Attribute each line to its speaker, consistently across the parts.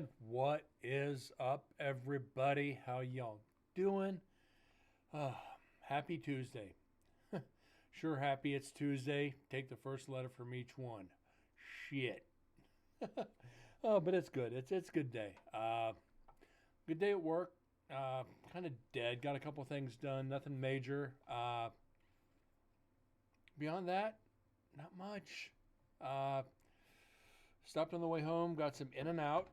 Speaker 1: And what is up, everybody? How y'all doing? Happy Tuesday. Sure, happy it's Tuesday. Take the first letter from each one. Shit. Oh, but it's good. It's a good day. Good day at work. Kind of dead. Got a couple things done. Nothing major. Beyond that, not much. Uh, Stopped on the way home. Got some In and Out.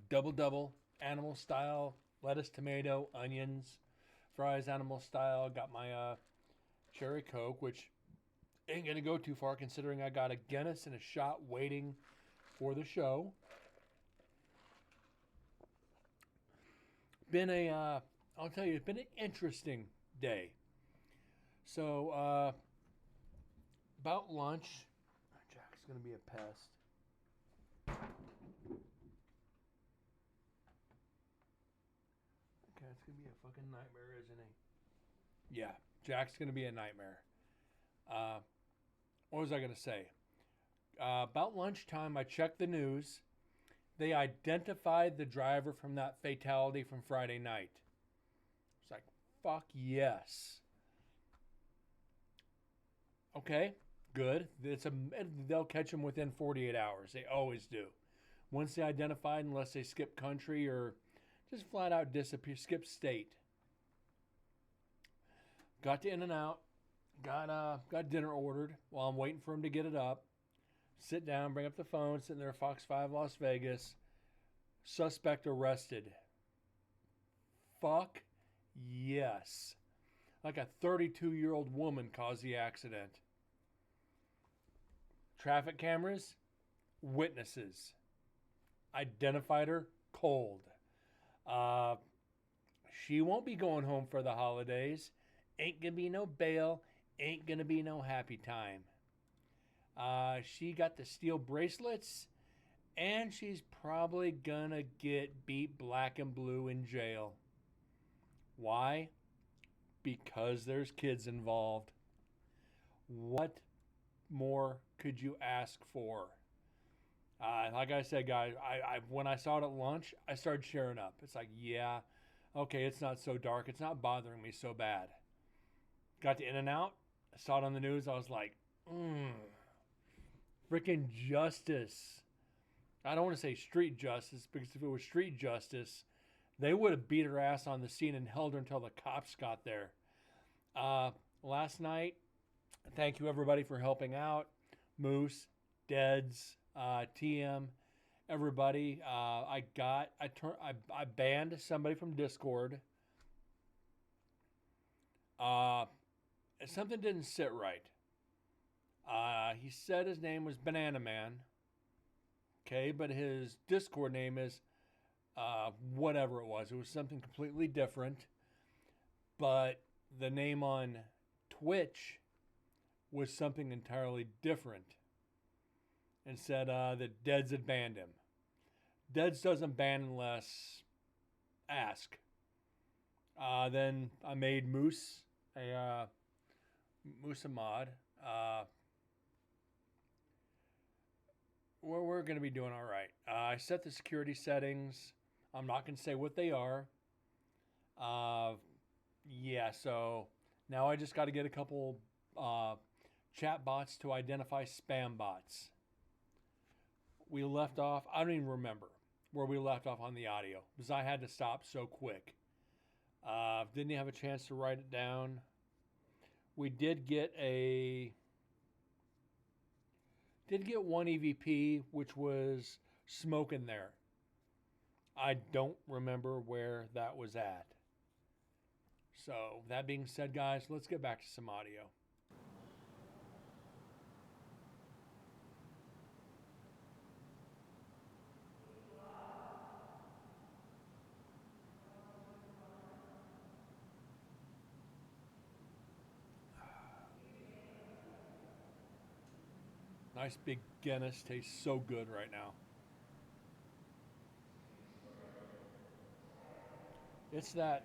Speaker 1: Double double, animal style, lettuce, tomato, onions, fries, animal style. Got my cherry Coke, which ain't gonna go too far considering I got a Guinness and a shot waiting for the show. I'll tell you, it's been an interesting day. So, about lunch, Jack's gonna be a pest. Okay, it's gonna be a fucking nightmare, isn't he? Yeah, Jack's gonna be a nightmare. Uh, what was I gonna say? About lunchtime, I checked the news. They identified the driver from that fatality from Friday night. It's like, fuck yes. Okay, good. They'll catch him within 48 hours. They always do. Once they identified, unless they skip country or just flat out disappear, skip state. Got to In and Out. Got dinner ordered while I'm waiting for him to get it up. Sit down, bring up the phone, sitting there at Fox 5 Las Vegas. Suspect arrested. Fuck yes. Like a 32-year-old woman caused the accident. Traffic cameras, witnesses. Identified her cold. She won't be going home for the holidays. Ain't gonna be no bail. Ain't gonna be no happy time. She got the steel bracelets, and she's probably gonna get beat black and blue in jail. Why? Because there's kids involved. What more could you ask for? Like I said, guys, I when I saw it at lunch, I started cheering up. It's like, yeah, okay, it's not so dark. It's not bothering me so bad. Got to In and Out. I saw it on the news. I was like, freaking justice. I don't want to say street justice because if it was street justice, they would have beat her ass on the scene and held her until the cops got there. Last night, thank you everybody for helping out. Moose, Deads, TM, everybody. I banned somebody from Discord. Something didn't sit right. He said his name was Banana Man. Okay, but his Discord name is whatever it was. It was something completely different. But the name on Twitch was something entirely different. And said that Deads had banned him. Deads doesn't ban unless ask. Then I made Moose a mod. We're going to be doing all right. I set the security settings. I'm not going to say what they are. Yeah, so now I just got to get a couple chat bots to identify spam bots. We left off, I don't even remember where we left off on the audio because I had to stop so quick. Didn't have a chance to write it down. We did get one EVP, which was smoking there. I don't remember where that was at. So that being said, guys, let's get back to some audio. Nice big Guinness, tastes so good right now. It's that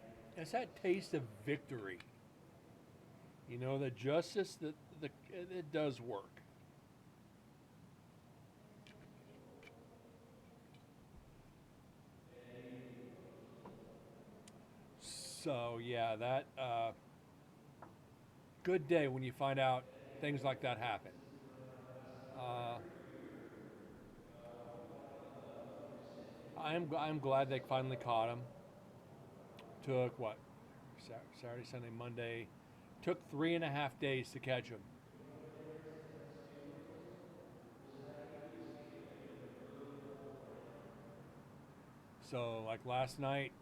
Speaker 1: taste of victory. You know, the justice that it does work. So yeah, that good day when you find out things like that happen. Uh, I'm glad they finally caught him. Took what Saturday, Sunday, Monday. Took 3.5 days to catch him. So like last night,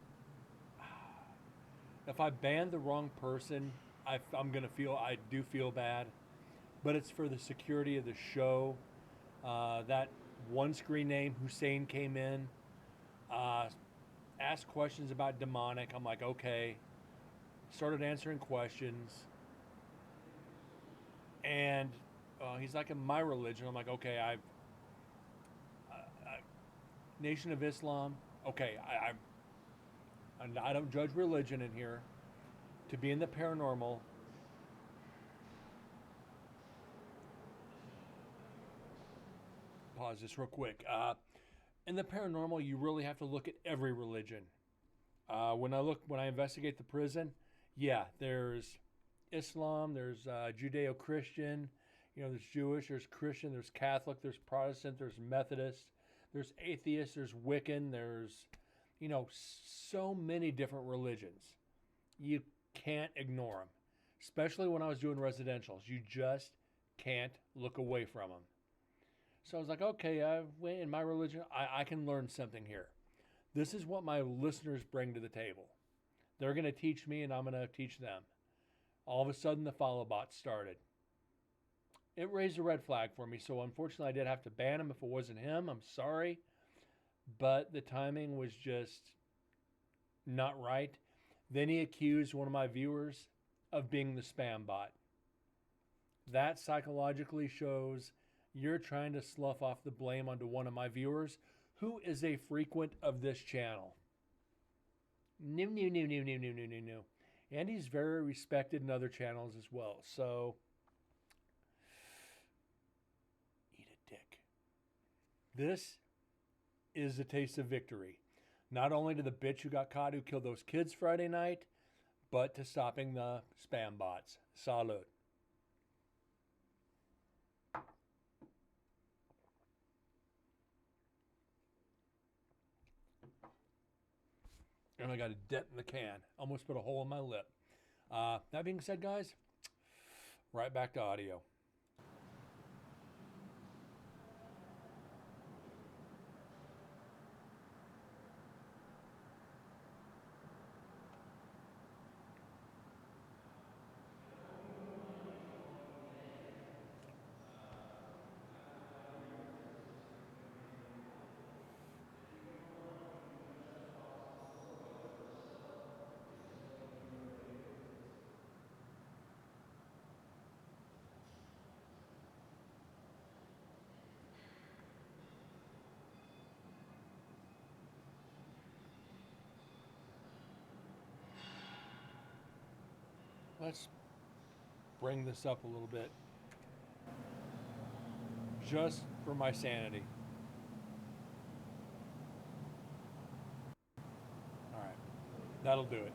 Speaker 1: if I ban the wrong person, I'm gonna feel I do feel bad, but it's for the security of the show. That one screen name Hussein came in, uh, asked questions about demonic. I'm like, okay. Started answering questions, and he's like, in my religion. I'm like, okay, I Nation of Islam. Okay, I don't judge religion in here. To be in the paranormal, pause this real quick. In the paranormal, you really have to look at every religion. When I investigate the prison, yeah, there's Islam, there's Judeo-Christian, there's Jewish, there's Christian, there's Catholic, there's Protestant, there's Methodist, there's atheist, there's Wiccan, there's so many different religions. You can't ignore them, especially when I was doing residentials. You just can't look away from them. So I was like, okay, in my religion, I can learn something here. This is what my listeners bring to the table. They're going to teach me, and I'm going to teach them. All of a sudden, the follow bots started. It raised a red flag for me, so unfortunately, I did have to ban him if it wasn't him. I'm sorry, but the timing was just not right. Then he accused one of my viewers of being the spam bot. That psychologically shows you're trying to slough off the blame onto one of my viewers who is a frequent of this channel. No, no, no, no, no, no, no, no, no. And he's very respected in other channels as well. So, eat a dick. This is the taste of victory. Not only to the bitch who got caught who killed those kids Friday night, but to stopping the spam bots. Salud. And I got a dent in the can. Almost put a hole in my lip. That being said, guys, right back to audio. Let's bring this up a little bit just for my sanity. All right, that'll do it.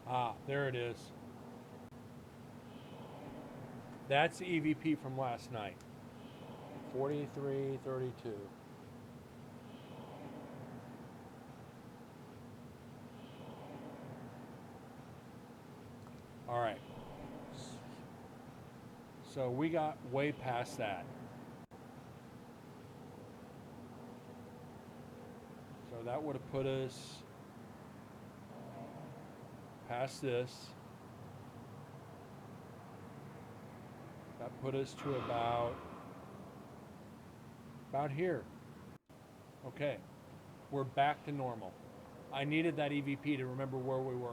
Speaker 1: Ah, there it is. That's the EVP from last night. 4332. All right. So we got way past that. So that would have put us past this. That put us to about here. Okay. We're back to normal. I needed that EVP to remember where we were.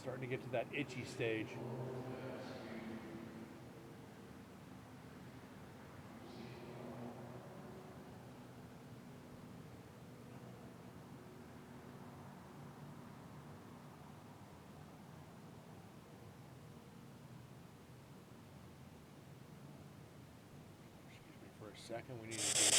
Speaker 1: Starting to get to that itchy stage. Excuse me for a second. We need to do.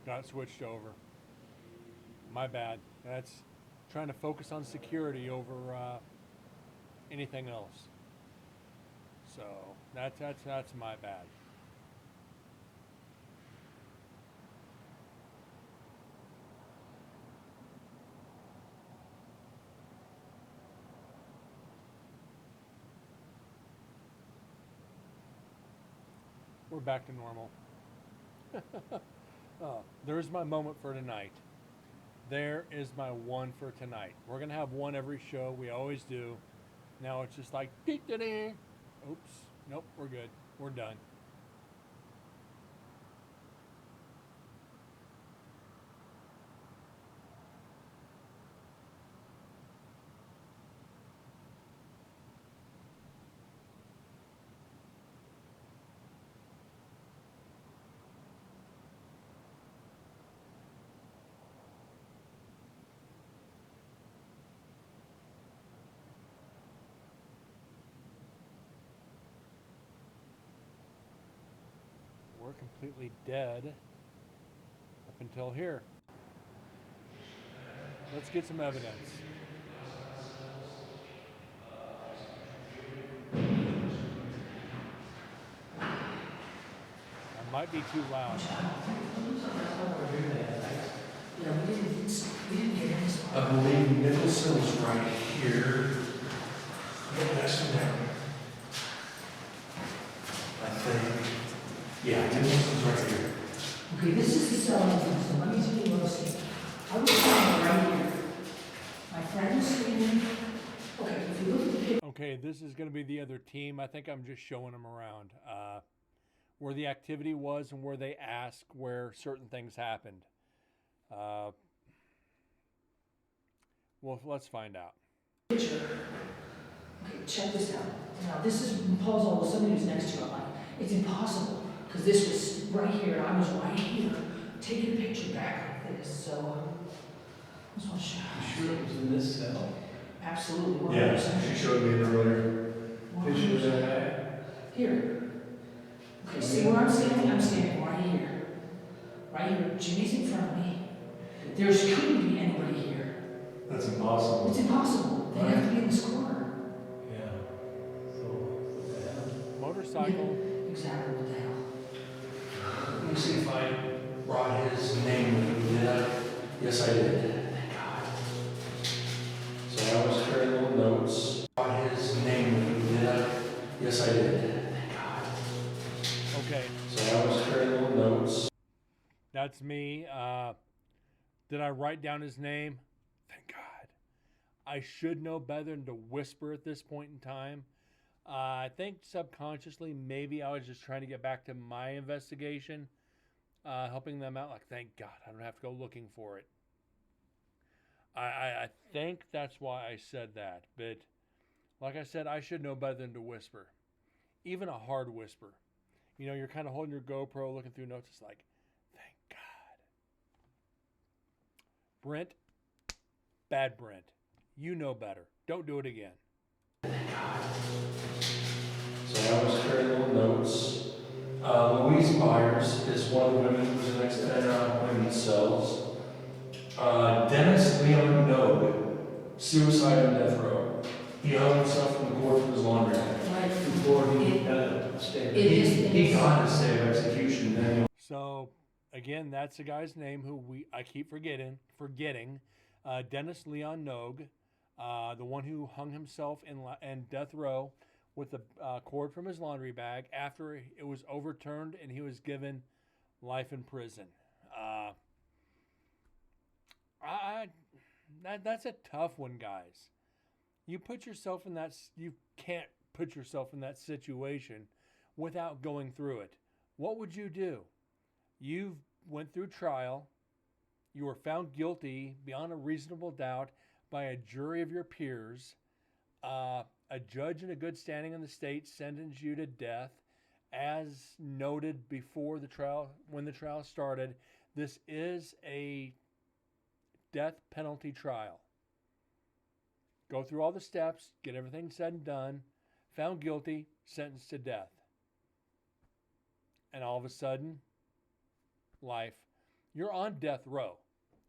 Speaker 1: Got switched over. My bad. That's trying to focus on security over anything else. So that's my bad. We're back to normal. There's my moment for tonight. There is my one for tonight. We're gonna have one every show. We always do. Now it's just like, oops, nope, we're good. We're done. We're completely dead up until here. Let's get some evidence. I might be too loud.
Speaker 2: I believe Nicholson's right here. That's him down. I think. Yeah, Nicholson's right here.
Speaker 3: Okay, this is the cell entrance, so let me tell you what I see. I was standing right here. My friend was standing. Okay, if you look at the picture.
Speaker 1: Okay, this is going to be the other team. I think I'm just showing them around where the activity was and where they ask where certain things happened. Well, let's find out.
Speaker 3: Okay, check this out. Now, this is proposal with somebody who's next to you. I'm like, it's impossible, because this was right here, and I was right here, taking a picture back like this, so, I just want to show you.
Speaker 2: Sure it was in this cell?
Speaker 3: Absolutely.
Speaker 2: Yeah,
Speaker 3: 100%.
Speaker 2: she showed me an earlier picture of
Speaker 3: 100%.
Speaker 2: that.
Speaker 3: Here. Okay, see where I'm standing? I'm standing right here. Right here. Jimmy's in front of me. There couldn't be anybody here.
Speaker 2: That's impossible.
Speaker 3: It's impossible. They have to be in this corner.
Speaker 2: Yeah. So, what the hell?
Speaker 1: Motorcycle.
Speaker 3: Yeah, exactly what the hell.
Speaker 2: Let me see if I brought his name with me. Did I? Yes, I did. Thank God. So I was carrying little notes. Brought his name with me. Did I? Yes, I did. Thank God.
Speaker 1: Okay,
Speaker 2: So I was carrying little notes.
Speaker 1: that's me. Did I write down his name? Thank God. I should know better than to whisper at this point in time. I think subconsciously, maybe I was just trying to get back to my investigation, helping them out. Like, thank God, I don't have to go looking for it. I think that's why I said that. But like I said, I should know better than to whisper, even a hard whisper. You know, you're kind of holding your GoPro, looking through notes. It's like, thank God. Brent, bad Brent. You know better. Don't do it again.
Speaker 2: So I was carrying little notes. Louise Byers is one of the women who was next to women's cells. Dennis Leon Nogue, suicide on death row. He hung himself from the cord from his laundry.
Speaker 3: Right.
Speaker 4: Before he
Speaker 2: He got his day of execution. Then
Speaker 1: So again, that's the guy's name who I keep forgetting. Dennis Leon Nogue, the one who hung himself in death row with the cord from his laundry bag after it was overturned and he was given life in prison. That's a tough one, guys. You can't put yourself in that situation without going through it. What would you do? You went through trial. You were found guilty beyond a reasonable doubt by a jury of your peers. A judge in a good standing in the state sentenced you to death. As noted before the trial, when the trial started, this is a death penalty trial. Go through all the steps, get everything said and done, found guilty, sentenced to death. And all of a sudden, life, you're on death row.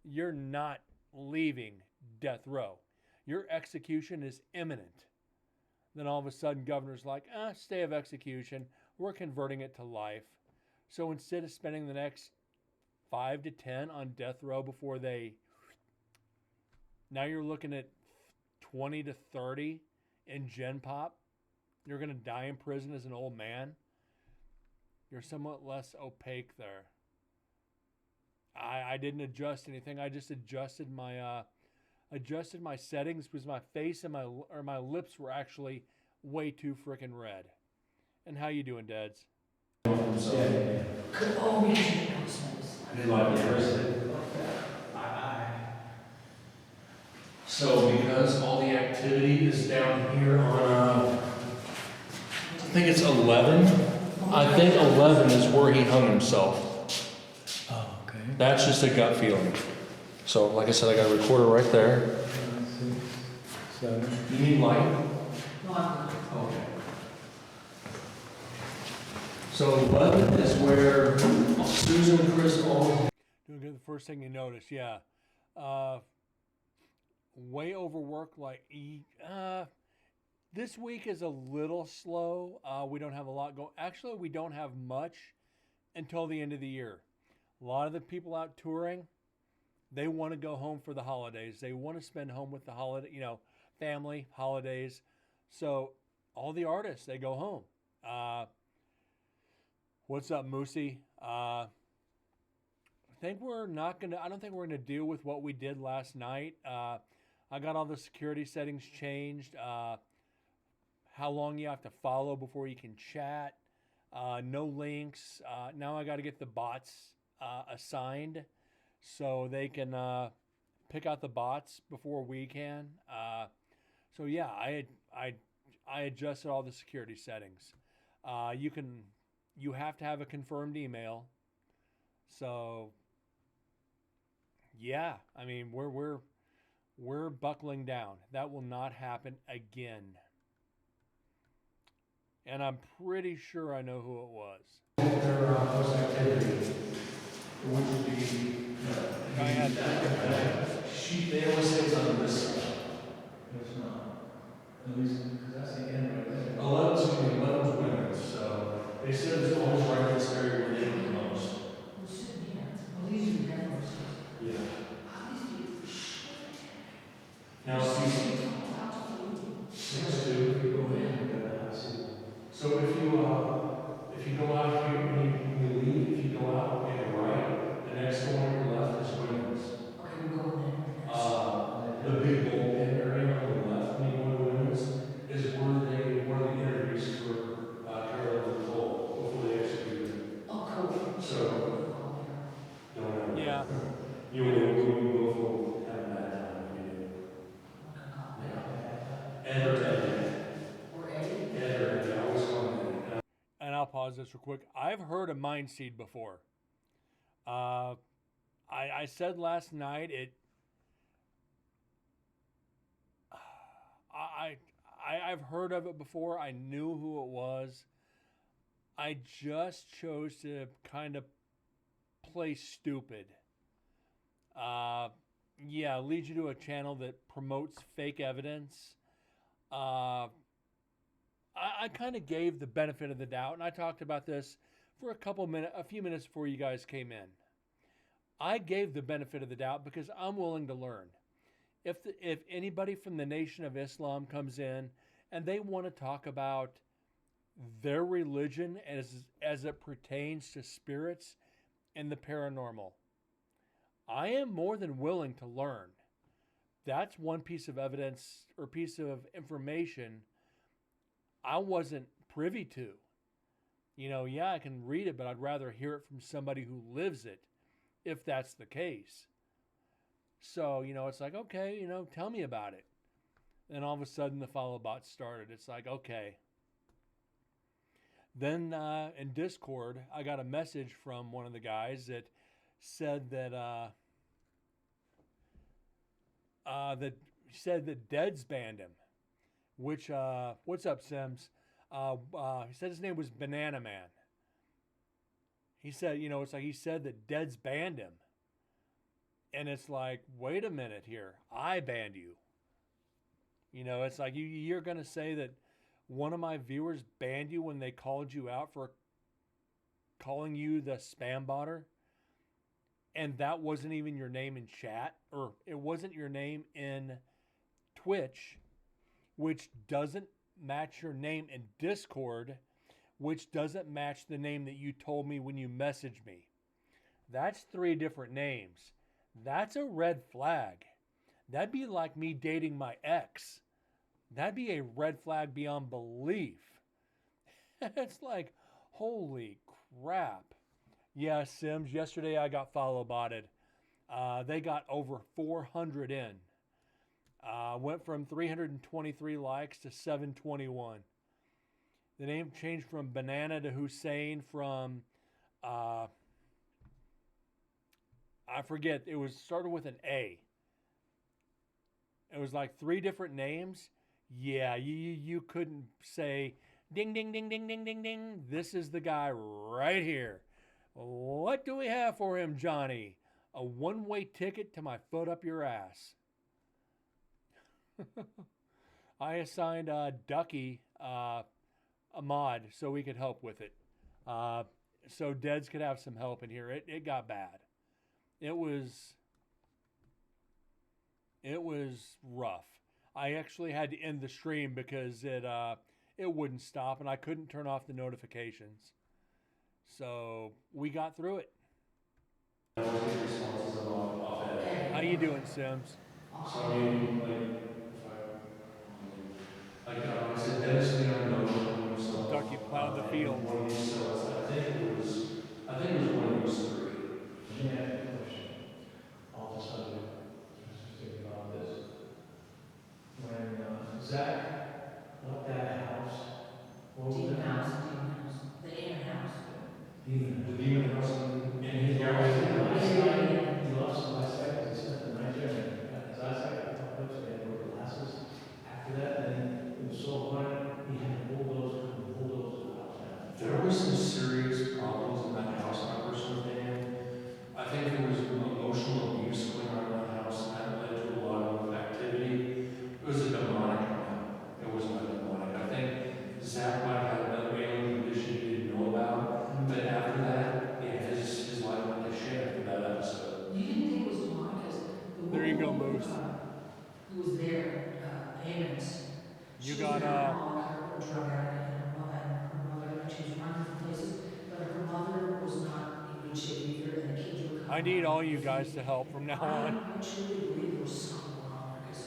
Speaker 1: You're not leaving death row. Your execution is imminent. Then all of a sudden, governor's like, stay of execution. We're converting it to life. So instead of spending the next 5 to 10 on death row before now you're looking at 20 to 30 in Gen Pop. You're going to die in prison as an old man. You're somewhat less opaque there. I didn't adjust anything. I just adjusted my settings because my face and my lips were actually way too freaking red. And how you doing, Dads?
Speaker 3: Oh, we should know this.
Speaker 2: I did like the president. So because all the activity is down here on, I think it's 11. I think 11 is where he hung himself.
Speaker 4: Oh, okay.
Speaker 2: That's just a gut feeling. So like I said, I got a recorder right there.
Speaker 4: 7.
Speaker 2: You need light?
Speaker 3: No, I'm good.
Speaker 2: Okay. So 11 is where Susan and Chris all.
Speaker 1: Doing good. The first thing you notice, yeah. Way overworked. This week is a little slow. We don't have a lot going. Actually, we don't have much until the end of the year. A lot of the people out touring, they want to go home for the holidays. They want to spend home with the family, holidays. So all the artists, they go home. What's up, Moosey? I don't think we're going to deal with what we did last night. I got all the security settings changed. How long you have to follow before you can chat. No links. Now I got to get the bots assigned so they can pick out the bots before we can. So yeah, I adjusted all the security settings. You have to have a confirmed email. So yeah, I mean we're buckling down. That will not happen again. And I'm pretty sure I know who it was.
Speaker 2: Their host activity, which would be. They always say it's on this side.
Speaker 4: It's not. At least, because that's the end right there.
Speaker 2: 11's women's, so they said it's always right in this area where they do the most.
Speaker 3: Well, sitting here. Well, these are the networks.
Speaker 2: Yeah.
Speaker 3: How these people?
Speaker 2: Now, see, 6'2", you go in. So if you go out here, when you leave, if you go out and you're right, the next one on your left is women's.
Speaker 3: Okay, we're going there.
Speaker 2: The big bullpen area on the left, when you go to women's, is where the interviews for Carolyn Nicole before they execute her.
Speaker 3: Oh, cool.
Speaker 2: So, don't know.
Speaker 1: Yeah.
Speaker 2: You both will have a bad time if you do. Ed or Ed.
Speaker 3: Or Eddie?
Speaker 2: Ed or Ed, I always call him Ed.
Speaker 1: And I'll pause this real quick. I've heard of Mind Seed before. I said last night I've heard of it before. I knew who it was. I just chose to kind of play stupid. Uh, yeah, lead you to a channel that promotes fake evidence. Uh, I kind of gave the benefit of the doubt, and I talked about this for a few minutes before you guys came in. I gave the benefit of the doubt because I'm willing to learn. If anybody from the Nation of Islam comes in and they want to talk about their religion as it pertains to spirits and the paranormal, I am more than willing to learn. That's one piece of evidence or piece of information I wasn't privy to. Yeah, I can read it, but I'd rather hear it from somebody who lives it, if that's the case. So, it's like, okay, tell me about it. And all of a sudden the follow bot started. It's like, okay. Then in Discord, I got a message from one of the guys that said that Dead's banned him. Which what's up, Sims? He said his name was Banana Man. He said, it's like he said that Dead's banned him. And it's like, wait a minute here. I banned you. It's like you're going to say that one of my viewers banned you when they called you out for calling you the spam botter. And that wasn't even your name in chat, or it wasn't your name in Twitch, which doesn't match your name in Discord, which doesn't match the name that you told me when you messaged me. That's 3 different names. That's a red flag. That'd be like me dating my ex. That'd be a red flag beyond belief. It's like, holy crap. Yeah, Sims, yesterday I got follow botted. They got over 400 in. Went from 323 likes to 721. The name changed from Banana to Hussein from, I forget, it was started with an A. It was like 3 different names. Yeah, you couldn't say, ding, ding, ding, ding, ding, ding, ding. This is the guy right here. What do we have for him, Johnny? A one-way ticket to my foot up your ass. I assigned Ducky a mod so we could help with it. So Deads could have some help in here. It got bad. It was rough. I actually had to end the stream because it wouldn't stop and I couldn't turn off the notifications. So we got through it. How you doing, Sims?
Speaker 2: So I mean, I said, Dennis Leon knows himself.
Speaker 1: Ducky plowed the field.
Speaker 2: One of these cells, I think it was one of these 3.
Speaker 4: Let me ask you a question. Off the subject, just thinking about this. When Zach left that house, what was
Speaker 3: Demon
Speaker 4: that?
Speaker 3: house, the inner house.
Speaker 4: Demon.
Speaker 2: The demon house in his
Speaker 3: Yeah.
Speaker 2: yard.
Speaker 4: He lost some eyesight because he spent the night there and his eyesight got fucked up, so he had to wear glasses. After that, then it was so hard, he had to bulldoze the house down.
Speaker 2: There was some serious problems in that house, in my personal opinion. I think there was emotional abuse going on in that house, and that led to a lot of activity. It was a demonic amount. It was not demonic. I think Zach might have had another alien condition he didn't know about, but after that, yeah, his life went to shit after that episode.
Speaker 3: You didn't think it was demonic because the
Speaker 1: There you go,
Speaker 3: woman
Speaker 1: Moose.
Speaker 3: who was there, Amos.
Speaker 1: You
Speaker 3: she
Speaker 1: got,
Speaker 3: was an alcoholic, a drug addict, and her mother, and she was running from places, but her mother was not in good shape either, and the kids were coming.
Speaker 1: I need all you guys to help from now on.
Speaker 3: I truly believe there was something going on there because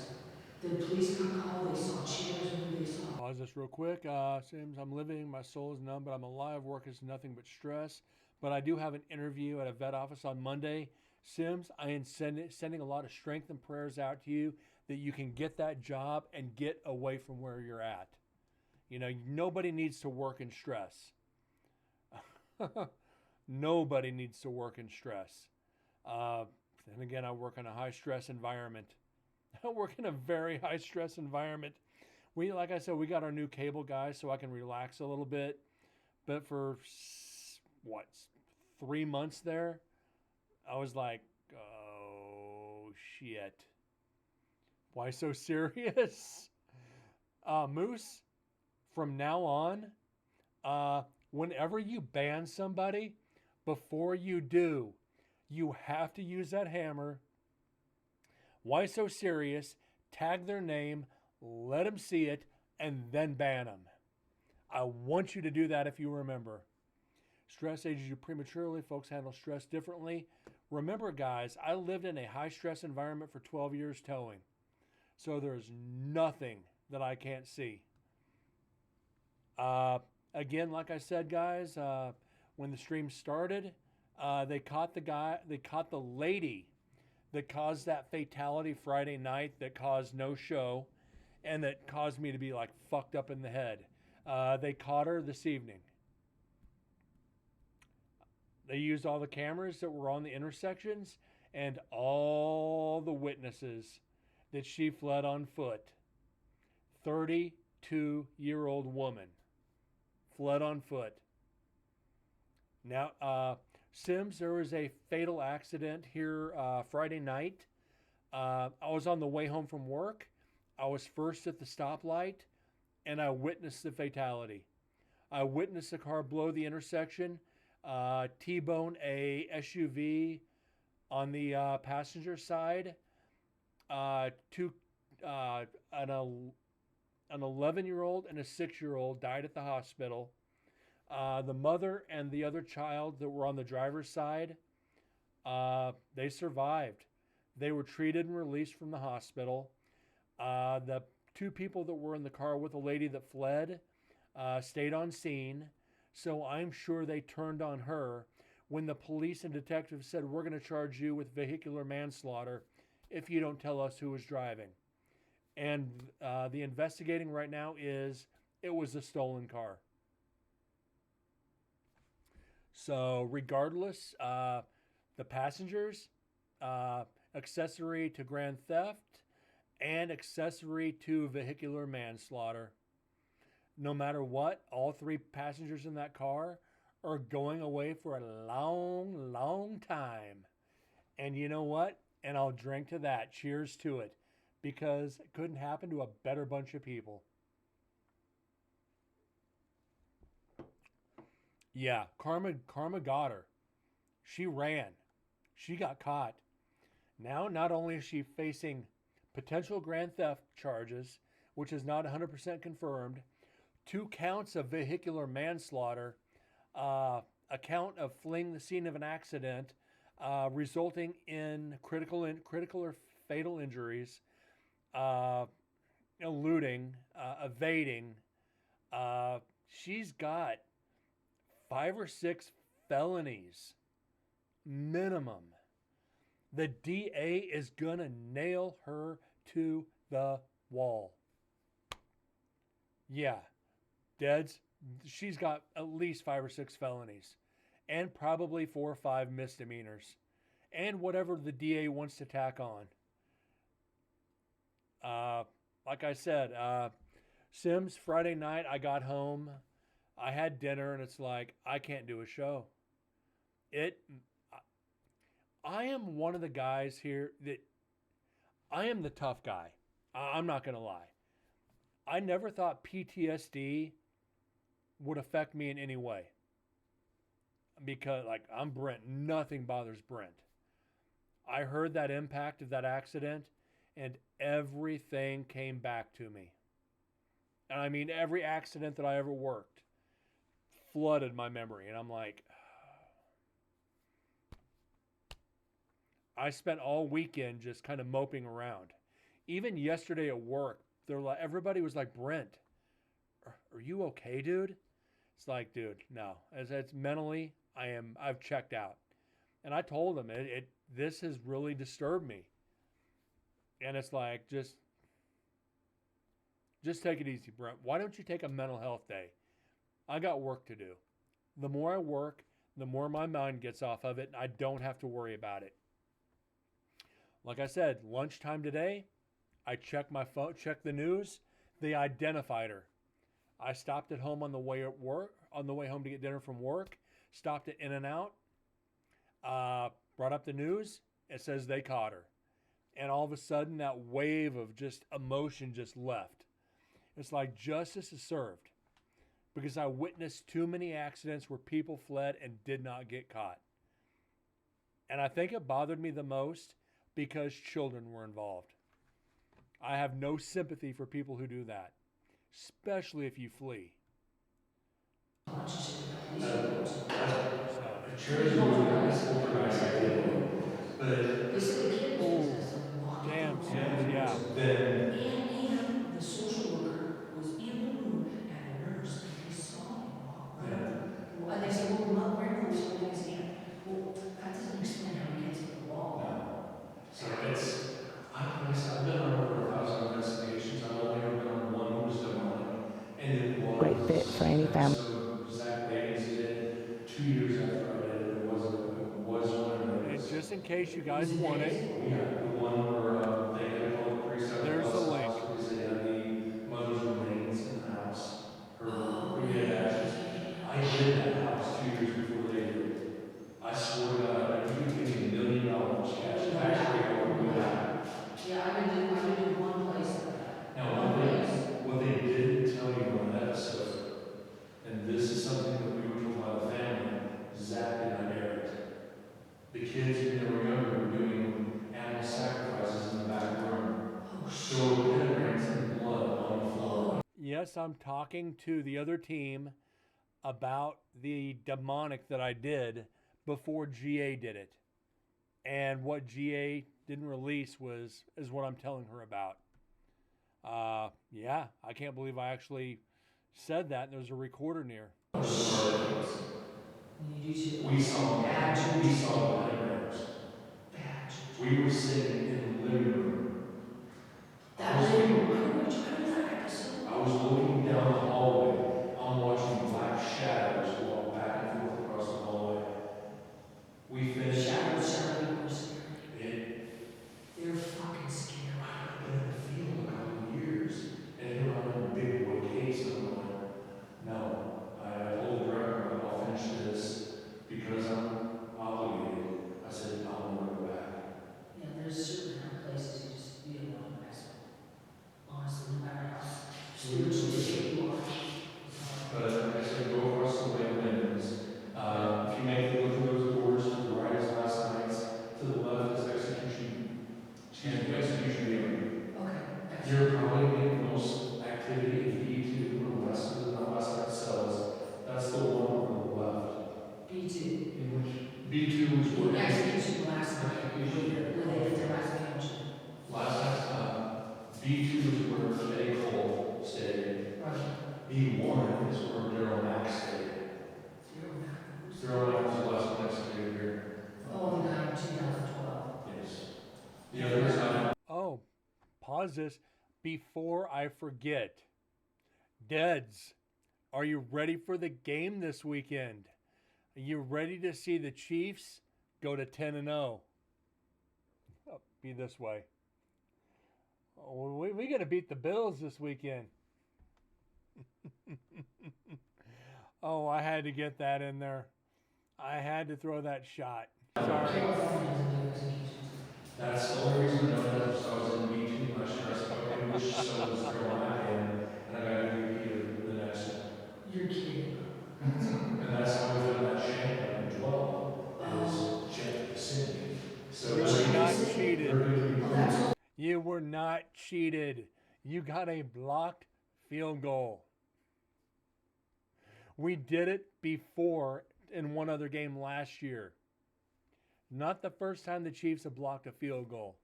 Speaker 3: the police got called, they saw chairs, and they saw.
Speaker 1: Pause this real quick. Sims, I'm living. My soul is numb, but I'm alive. Work is nothing but stress. But I do have an interview at a vet office on Monday. Sims, I am sending a lot of strength and prayers out to you that you can get that job and get away from where you're at. Nobody needs to work in stress. Nobody needs to work in stress. And again, I work in a high stress environment. I work in a very high stress environment. Like I said, we got our new cable guy so I can relax a little bit. But for 3 months there, I was like, oh shit. Why so serious? Moose, from now on, whenever you ban somebody, before you do, you have to use that hammer. Why so serious? Tag their name, let them see it, and then ban them. I want you to do that if you remember. Stress ages you prematurely. Folks handle stress differently. Remember, guys, I lived in a high-stress environment for 12 years towing. So there's nothing that I can't see. Again, like I said, guys, when the stream started, they caught the lady that caused that fatality Friday night that caused no show and that caused me to be like fucked up in the head. They caught her this evening. They used all the cameras that were on the intersections and all the witnesses that she fled on foot. 32-year-old woman fled on foot. Now, Sims, there was a fatal accident here Friday night. I was on the way home from work. I was first at the stoplight, and I witnessed the fatality. I witnessed a car blow the intersection, T-bone a SUV on the passenger side. An 11-year-old and a 6-year-old died at the hospital. The mother and the other child that were on the driver's side, they survived. They were treated and released from the hospital. The 2 people that were in the car with the lady that fled stayed on scene. So I'm sure they turned on her when the police and detectives said, we're going to charge you with vehicular manslaughter if you don't tell us who was driving. And the investigating right now is it was a stolen car. So regardless, the passengers, accessory to grand theft and accessory to vehicular manslaughter. No matter what, all 3 passengers in that car are going away for a long, long time. And you know what? And I'll drink to that. Cheers to it. Because it couldn't happen to a better bunch of people. Yeah, Karma got her. She ran. She got caught. Now, not only is she facing potential grand theft charges, which is not 100% confirmed, 2 counts of vehicular manslaughter, a count of fleeing the scene of an accident, resulting in critical or fatal injuries, eluding, evading. She's got 5 or 6 felonies minimum. The DA is gonna nail her to the wall. Yeah, Deads, she's got at least 5 or 6 felonies and probably 4 or 5 misdemeanors and whatever the DA wants to tack on. Like I said, Sims, Friday night, I got home, I had dinner, and it's like, I can't do a show. I am one of the guys here that, I am the tough guy. I'm not going to lie. I never thought PTSD would affect me in any way. Because, like, I'm Brent. Nothing bothers Brent. I heard that impact of that accident, and everything came back to me. And I mean, every accident that I ever worked flooded my memory. And I'm like, I spent all weekend just kind of moping around. Even yesterday at work, everybody was like, Brent, are you okay, dude? It's like, dude, no. As it's mentally, I've checked out. And I told them this has really disturbed me. And it's like, just take it easy, Brent. Why don't you take a mental health day? I got work to do. The more I work, the more my mind gets off of it, and I don't have to worry about it. Like I said, lunchtime today, I checked my phone, checked the news. They identified her. I stopped at home on the way home to get dinner from work, stopped at In-N-Out, brought up the news. It says they caught her. And all of a sudden, that wave of just emotion just left. It's like justice is served because I witnessed too many accidents where people fled and did not get caught. And I think it bothered me the most because children were involved. I have no sympathy for people who do that, especially if you flee.
Speaker 3: They said the kid was
Speaker 1: Oh, damn, Suze, yeah.
Speaker 3: and the social worker was in the room and a nurse, and they saw him walk right. Well, and they said, well, my grandma was holding his hand. Well, that doesn't explain how he gets to the wall.
Speaker 2: So I've been on over 1,000 investigations. I've only ever been on one who was demonic. And it was
Speaker 5: Great fit for any family.
Speaker 2: So Zach Bagans did 2 years after I did it. It was one of
Speaker 1: And
Speaker 2: those.
Speaker 1: just in case you guys want it,
Speaker 2: Yeah, the one where they had all the priests out
Speaker 1: There's the link.
Speaker 2: because they had the mother's remains in the house. We had ashes. I did that house 2 years before they did. I swore to God, you give me $1 million cash. Actually, I would do that.
Speaker 3: Yeah, I've been doing one place like that.
Speaker 2: Now,
Speaker 3: One place.
Speaker 2: what they didn't tell you on that episode, and this is something that we were told by the family, Zach did not air it. The kids, when they were younger, were doing animal sacrifices in the back room.
Speaker 3: Oh,
Speaker 2: So pentagrams and blood on the floor.
Speaker 1: yes, I'm talking to the other team about the demonic that I did before GA did it. And what GA didn't release is what I'm telling her about. Yeah, I can't believe I actually said that. And there's a recorder near.
Speaker 3: You do too.
Speaker 2: We saw
Speaker 3: Bad
Speaker 2: the
Speaker 3: juju.
Speaker 2: pentagrams.
Speaker 3: Bad juju.
Speaker 2: We were sitting in the living room.
Speaker 3: That was in that episode.
Speaker 2: I was looking down the hallway. I'm watching black shadows walk back and forth across the hallway. We finished.
Speaker 3: Shadow people are scary.
Speaker 2: It
Speaker 3: They're fucking scary.
Speaker 2: I've been in the field a couple of years, and here I'm in a big boy case, and I'm like, no, I told the director, I'll finish this because I'm obligated. I said, I'll never go back.
Speaker 3: Yeah, there's certain kind of places you don't want to mess with. Honestly, no matter how spiritually shit you are.
Speaker 2: But like I said, go across the way of windows. If you make it look at those doors, to the right is last night's, to the left is execution. Execution area.
Speaker 3: Okay.
Speaker 2: You're probably getting the most activity in B2 or west of the west side cells. That's the one on the left.
Speaker 3: B2.
Speaker 2: In which B2 is where
Speaker 3: Execution last night, where they did their last execution.
Speaker 2: last night, B2 is where Eddie Cole stayed.
Speaker 3: Right.
Speaker 2: B1 is where Daryl Mack stayed. Daryl Mack was the last one executed here.
Speaker 3: Oh, the guy in 2012.
Speaker 2: Yes. The other side.
Speaker 1: Oh, pause this before I forget. Deads, are you ready for the game this weekend? Are you ready to see the Chiefs go to 10-0? Oh, be this way. Oh, we got to beat the Bills this weekend. Oh, I had to get that in there. I had to throw that shot. Sorry.
Speaker 2: That's the only reason I know that is I was in B2 last year. I spoke English, so was Daryl Mack, and I got a MVP the next one.
Speaker 3: You're kidding.
Speaker 2: And that's how we found that shank in 12. It was Jeff Vicinity. So
Speaker 1: You were not cheated.
Speaker 3: Oh, that's
Speaker 1: You were not cheated. You got a blocked field goal. We did it before in one other game last year. Not the first time the Chiefs have blocked a field goal.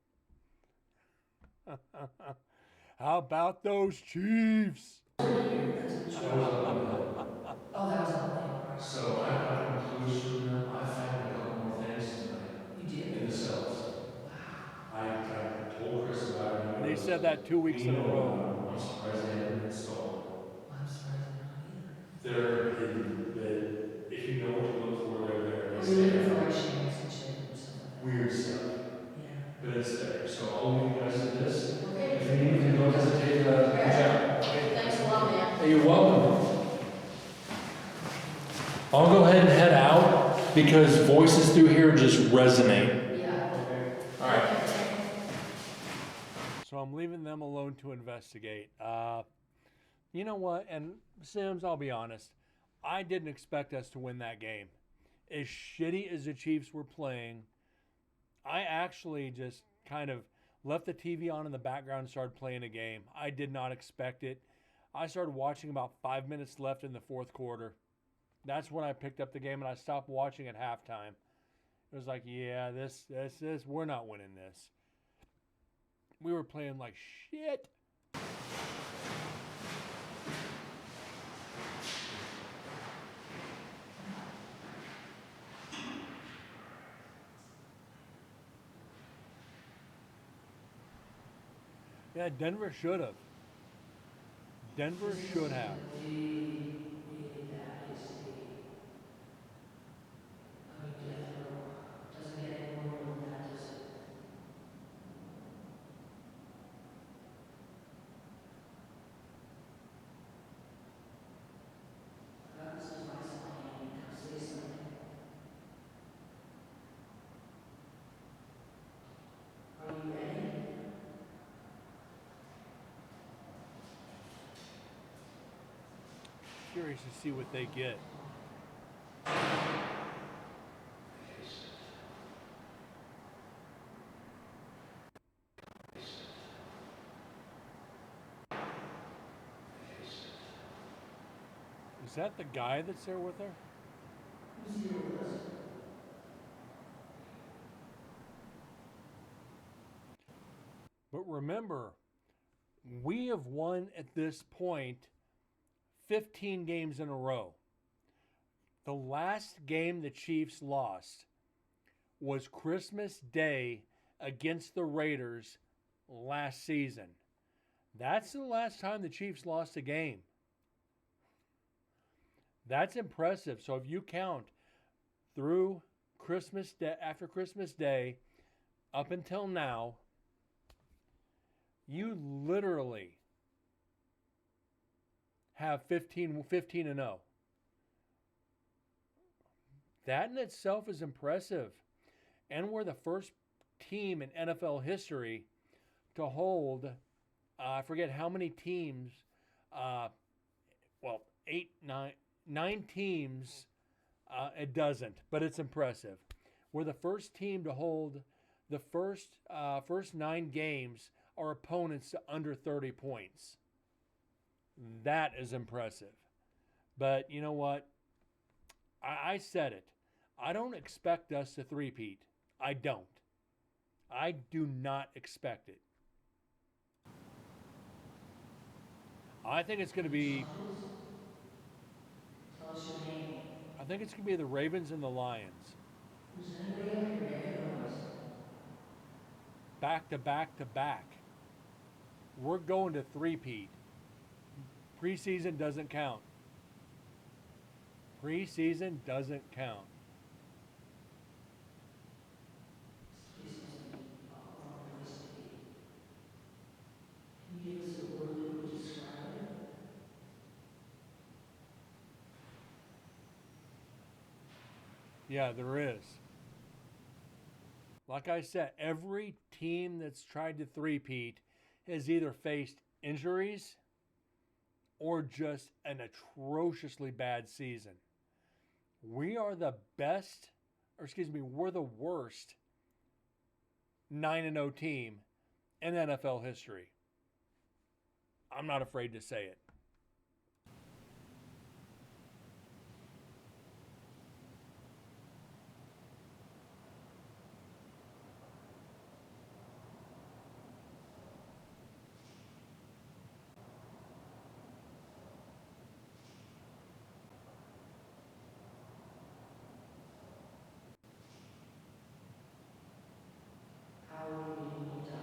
Speaker 1: How about those Chiefs?
Speaker 3: Oh, that was all.
Speaker 2: So I got clues from them. I found a couple more things tonight
Speaker 3: You did?
Speaker 2: in the cells. I told Chris about it.
Speaker 1: They said that 2 weeks in a row.
Speaker 2: I'm surprised they haven't installed.
Speaker 3: I'm surprised they're not either.
Speaker 2: They're hidden, but if you know what to look for, they're there.
Speaker 3: Are we looking for like shanks and shit or something like that?
Speaker 2: Weird stuff,
Speaker 3: Yeah.
Speaker 2: but it's there. So I'll leave you guys to this.
Speaker 3: Okay.
Speaker 2: If you need anything, don't hesitate to reach out.
Speaker 3: Thanks a lot, man.
Speaker 2: Hey, you're welcome. I'll go ahead and head out because voices through here just resonate.
Speaker 3: Yeah.
Speaker 2: All right.
Speaker 1: So I'm leaving them alone to investigate. You know what? And Sims, I'll be honest, I didn't expect us to win that game. As shitty as the Chiefs were playing, I actually just kind of left the TV on in the background and started playing a game. I did not expect it. I started watching about 5 minutes left in the fourth quarter. That's when I picked up the game and I stopped watching at halftime. It was like, yeah, this, we're not winning this. We were playing like shit. Yeah, Denver should have. Denver should have. Curious to see what they get. Is that the guy that's there with her? But remember, we have won at this point 15 games in a row. The last game the Chiefs lost was Christmas Day against the Raiders last season. That's the last time the Chiefs lost a game. That's impressive. So if you count through Christmas Day, after Christmas Day, up until now, you literally have 15 and 0. That in itself is impressive. And we're the first team in NFL history to hold, I forget how many teams, 9 teams, it doesn't, but it's impressive. We're the first team to hold the first 9 games, our opponents to under 30 points. That is impressive. But you know what? I said it. I don't expect us to three-peat. I don't. I do not expect it. I think it's going to be...
Speaker 3: Tell us your name.
Speaker 1: I think it's going to be the Ravens and the Lions.
Speaker 3: Who's anybody up here making noise?
Speaker 1: Back to back to back. We're going to three-peat. Preseason doesn't count. Preseason doesn't count.
Speaker 3: This must be a wrong place to be. Can you give us a word that would describe it?
Speaker 1: Yeah, there is. Like I said, every team that's tried to three-peat has either faced injuries or just an atrociously bad season. We are the best, we're the worst 9-0 team in NFL history. I'm not afraid to say it.
Speaker 3: How will you die?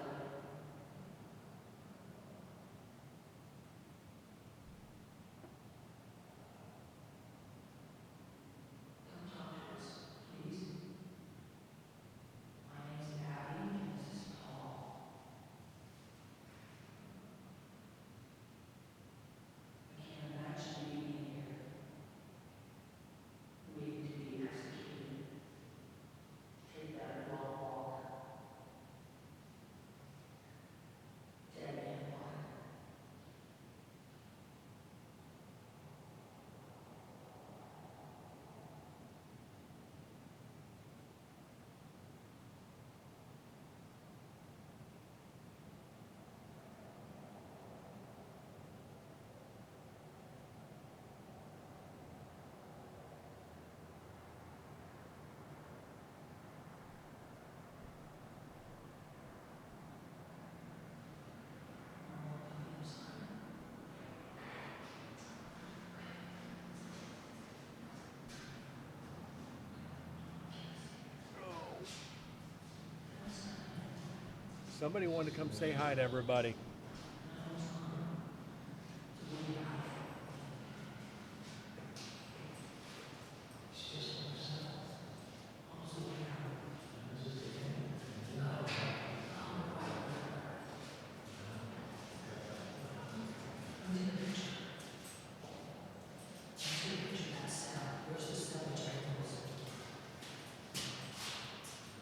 Speaker 1: Somebody wanted to come say hi to everybody.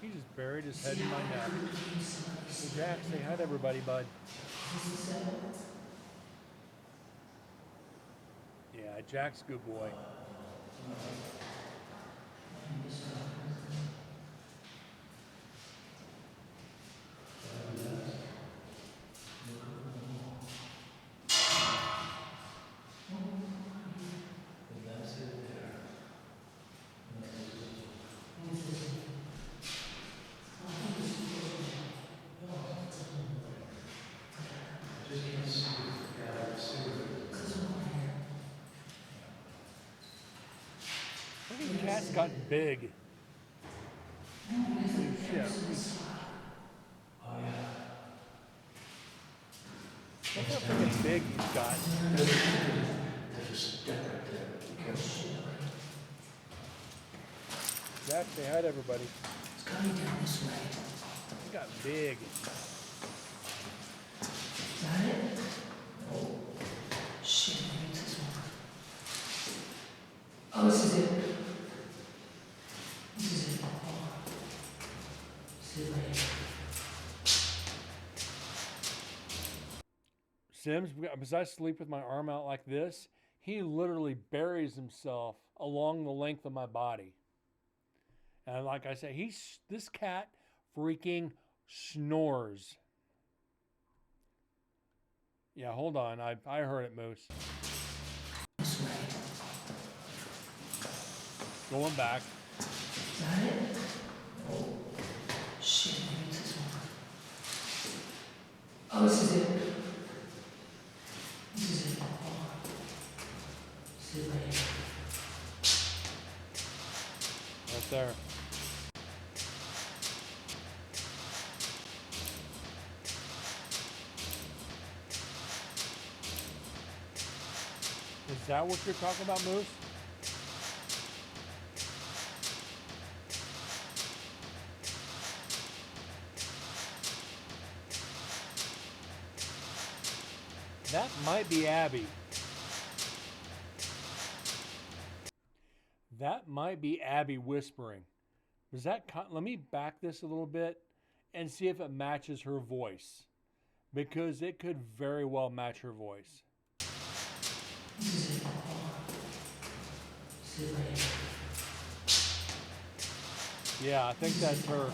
Speaker 1: He just buried his head in my neck. Hey, Jack, say hi to everybody, bud. Yeah, Jack's a good boy. I think Cat's gotten big. Holy shit. Look how freaking big he's got.
Speaker 2: There's a step right there. Be careful.
Speaker 1: Jack, say hi to everybody.
Speaker 3: It's coming down this way.
Speaker 1: He got big.
Speaker 3: Is that it? Oh. Shit, maybe it's this one. Oh, this is it. This is it. This is it right here.
Speaker 1: Sims, because I sleep with my arm out like this, he literally buries himself along the length of my body. And like I said, this cat freaking snores. Yeah, hold on. I heard it, Moose.
Speaker 3: This way.
Speaker 1: Going back.
Speaker 3: Is that it? Oh. Shit, maybe it's this one. Oh, this is it. This is it. This is it right here.
Speaker 1: Right there. Is that what you're talking about, Moose? That might be Abby. That might be Abby whispering. Was that? Let me back this a little bit and see if it matches her voice, because it could very well match her voice.
Speaker 3: This is it. This is it right here.
Speaker 1: Yeah, I think that's her.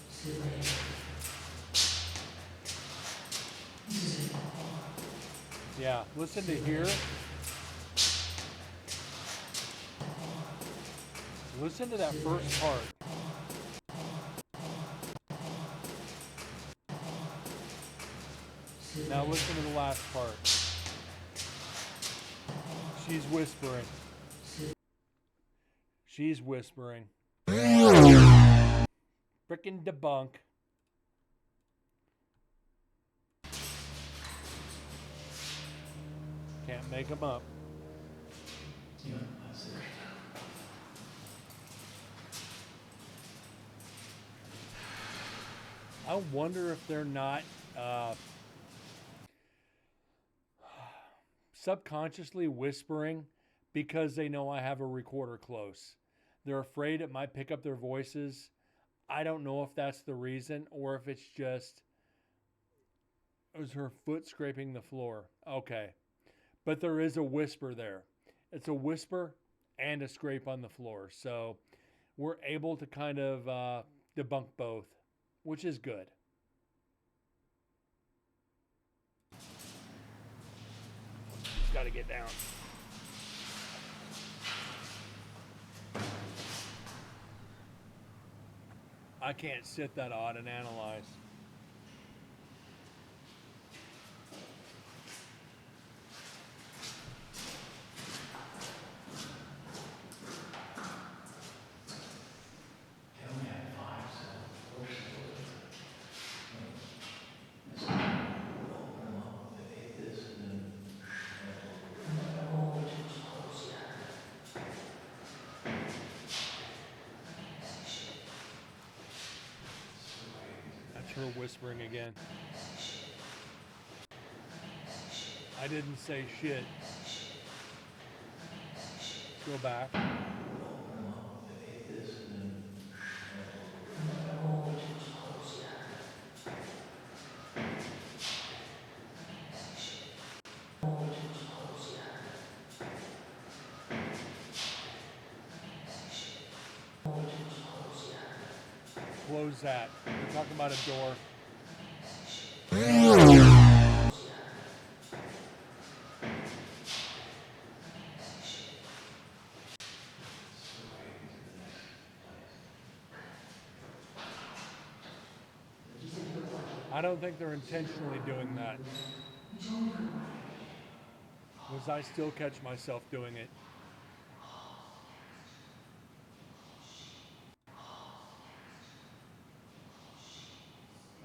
Speaker 3: This is it right here. This is it.
Speaker 1: Yeah, listen to here. Listen to that first part. Now listen to the last part. She's whispering. She's whispering. Frickin' debunk. Can't make them up.
Speaker 4: Yeah, that's it.
Speaker 1: I wonder if they're not subconsciously whispering because they know I have a recorder close. They're afraid it might pick up their voices. I don't know if that's the reason or if it's just, it was her foot scraping the floor. Okay. But there is a whisper there. It's a whisper and a scrape on the floor. So we're able to kind of debunk both, which is good. Just got to get down. I can't sit that odd and analyze. her whispering again. I didn't say shit. Go back. Close that. We're talking about a door. I don't think they're intentionally doing that. Because I still catch myself doing it.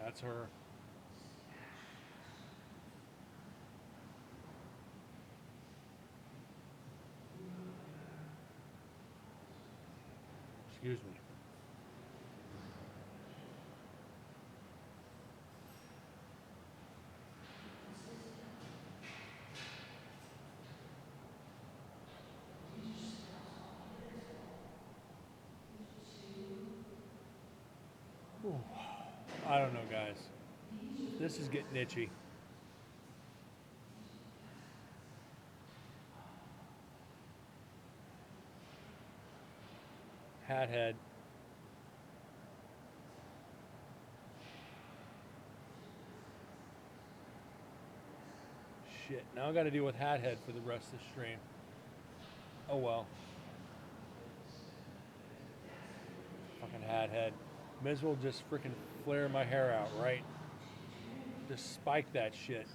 Speaker 1: That's her. Excuse me. Whew. I don't know, guys. This is getting itchy. Hat head. Shit, now I gotta deal with hat head for the rest of the stream. Oh well. Fucking hat head. May as well just freaking flare my hair out, right? Just spike that shit.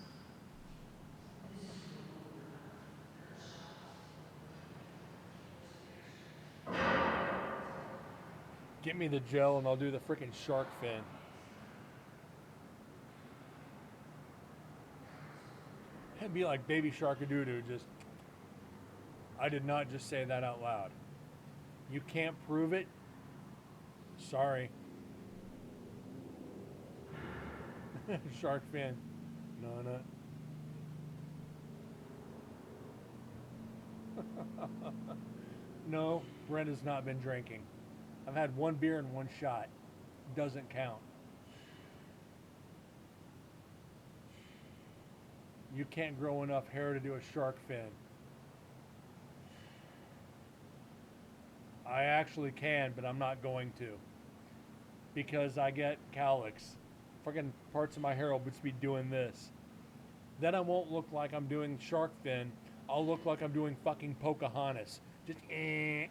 Speaker 1: Get me the gel and I'll do the freaking shark fin. It'd be like Baby Shark-a-doo-doo, just... I did not just say that out loud. You can't prove it? Sorry. Shark fin. No. No, Brenda's not been drinking. I've had one beer and one shot. Doesn't count. You can't grow enough hair to do a shark fin. I actually can, but I'm not going to. Because I get cowlicks. Freaking parts of my hair will just be doing this. Then I won't look like I'm doing shark fin. I'll look like I'm doing fucking Pocahontas. Just eh.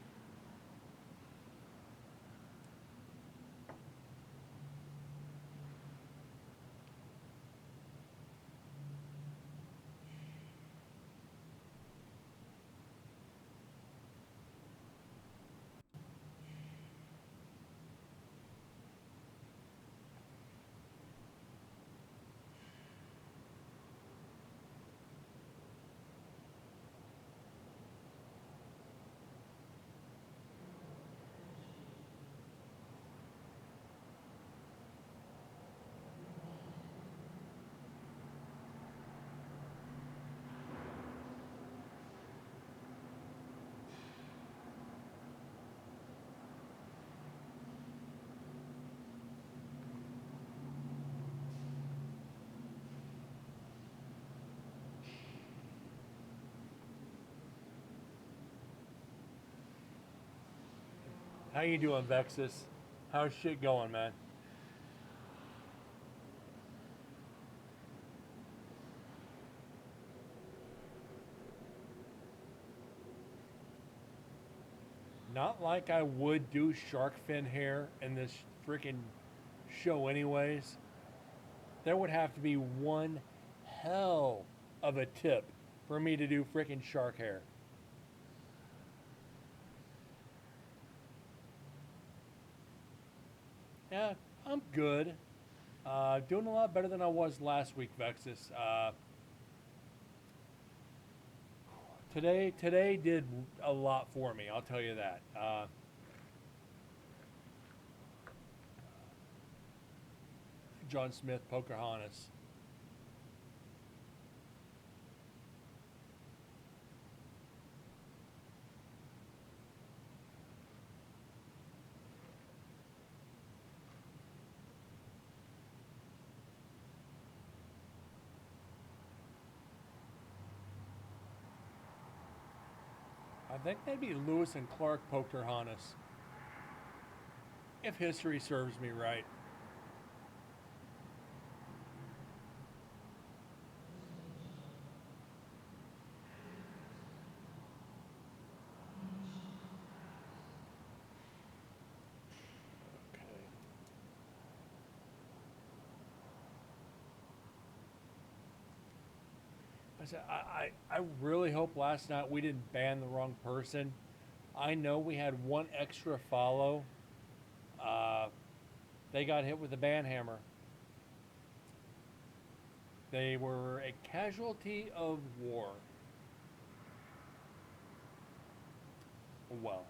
Speaker 1: How you doing, Vexus? How's shit going, man? Not like I would do shark fin hair in this freaking show anyways. There would have to be one hell of a tip for me to do freaking shark hair. Yeah, I'm good. Doing a lot better than I was last week, Vexus. Today did a lot for me, I'll tell you that. John Smith, Pocahontas. I think maybe Lewis and Clark Pocahontas, if history serves me right. Okay. I said, I really hope last night we didn't ban the wrong person. I know we had one extra follow. Uh, they got hit with a ban hammer. They were a casualty of war. Well.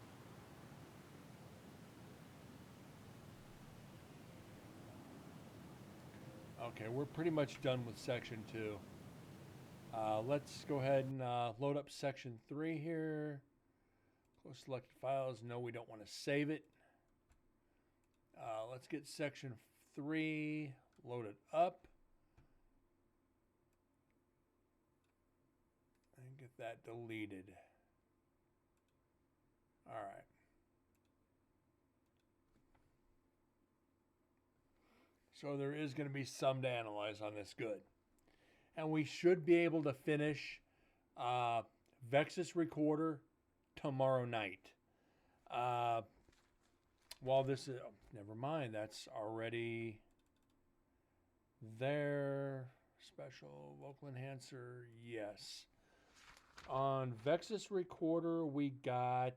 Speaker 1: Okay, we're pretty much done with section 2. Let's go ahead and load up section 3 here. Close selected files. No, we don't want to save it. Let's get section 3 loaded up. And get that deleted. All right. So there is going to be some to analyze on this. Good. And we should be able to finish Vexus Recorder tomorrow night. While this is... Oh, never mind. That's already there. Special vocal enhancer. Yes. On Vexus Recorder, we got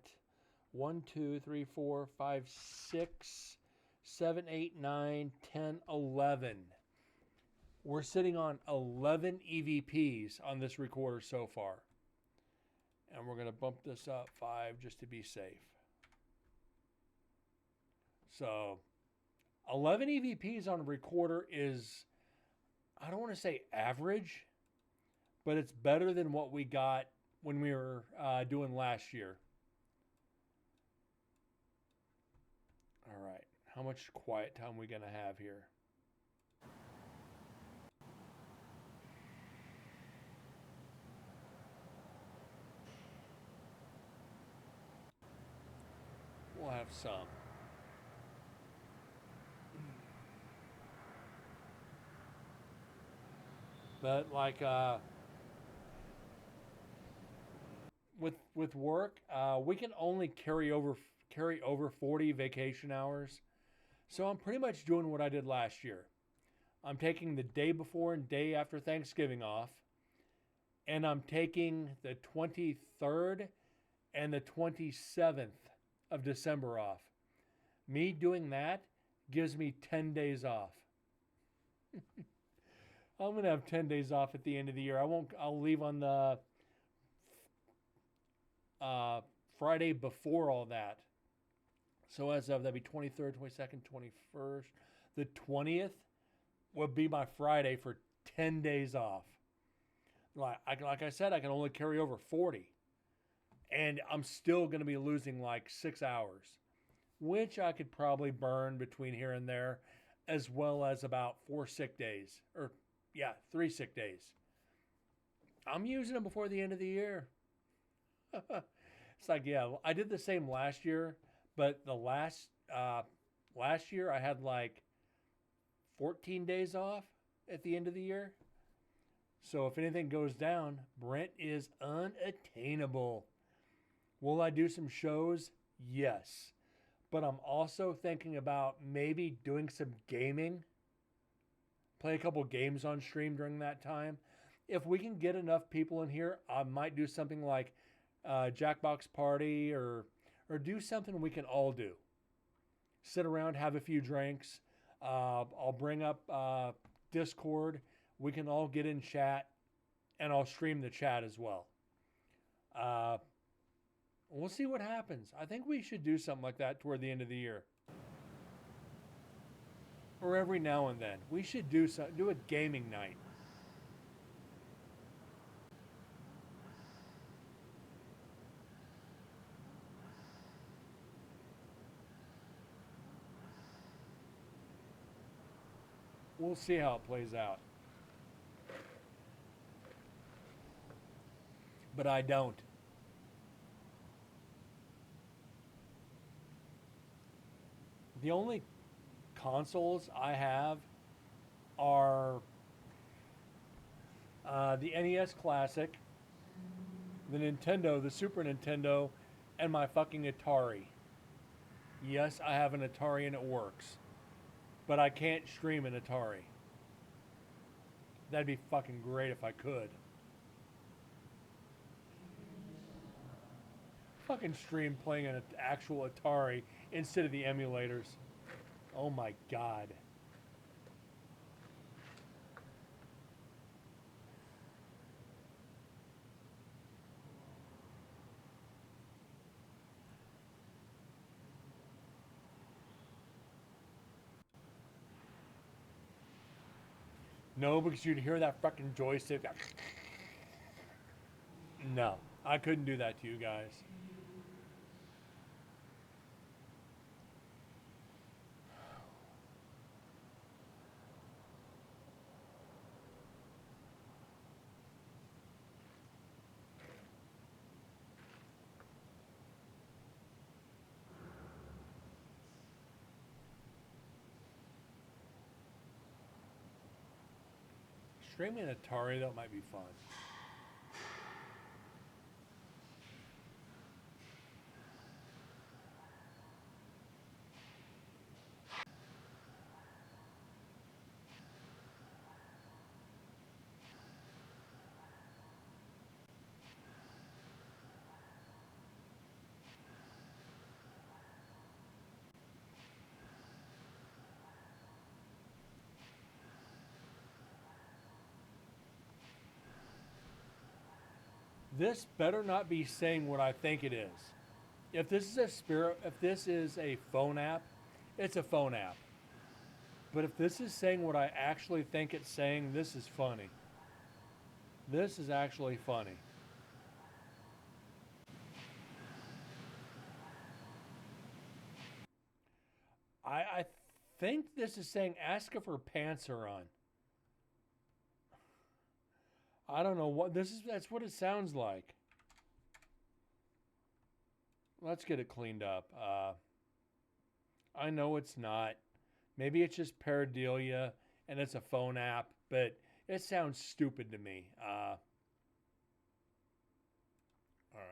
Speaker 1: 1, 2, 3, 4, 5, 6, 7, 8, 9, 10, 11. We're sitting on 11 EVPs on this recorder so far. And we're going to bump this up 5 just to be safe. So 11 EVPs on a recorder is, I don't want to say average, but it's better than what we got when we were doing last year. All right. How much quiet time are we going to have here? We'll have some. But like with work, we can only carry over 40 vacation hours. So I'm pretty much doing what I did last year. I'm taking the day before and day after Thanksgiving off, and I'm taking the 23rd and the 27th of December off. Me doing that gives me 10 days off. I'm going to have 10 days off at the end of the year. I'll leave on the Friday before all that. So as of, that'd be 23rd, 22nd, 21st. The 20th would be my Friday for 10 days off. Like I said, I can only carry over 40. And I'm still going to be losing like 6 hours, which I could probably burn between here and there, as well as about 4 sick days. Or, yeah, 3 sick days. I'm using them before the end of the year. It's like, yeah, I did the same last year, but the last year I had like 14 days off at the end of the year. So if anything goes down, Brent is unattainable. Will I do some shows? Yes. But I'm also thinking about maybe doing some gaming. Play a couple games on stream during that time. If we can get enough people in here, I might do something like Jackbox Party or do something we can all do. Sit around, have a few drinks. I'll bring up Discord. We can all get in chat, and I'll stream the chat as well. We'll see what happens. I think we should do something like that toward the end of the year. or every now and then. We should do a gaming night. We'll see how it plays out. But I don't. The only consoles I have are the NES Classic, the Nintendo, the Super Nintendo, and my fucking Atari. Yes, I have an Atari and it works. But I can't stream an Atari. That'd be fucking great if I could. Fucking stream playing an actual Atari instead of the emulators. Oh my god. No, because you'd hear that fucking joystick. No, I couldn't do that to you guys. Streaming an Atari, that might be fun. This better not be saying what I think it is. If this is a phone app, it's a phone app. But if this is saying what I actually think it's saying, this is funny. This is actually funny. I think this is saying ask if her pants are on. I don't know what this is. That's what it sounds like. Let's get it cleaned up. I know it's not. Maybe it's just pareidolia and it's a phone app, but it sounds stupid to me. All right.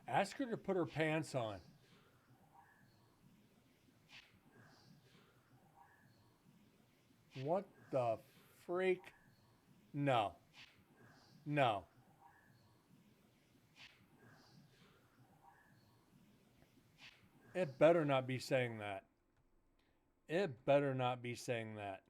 Speaker 1: Ask her to put her pants on. What the freak? No. No. It better not be saying that. It better not be saying that.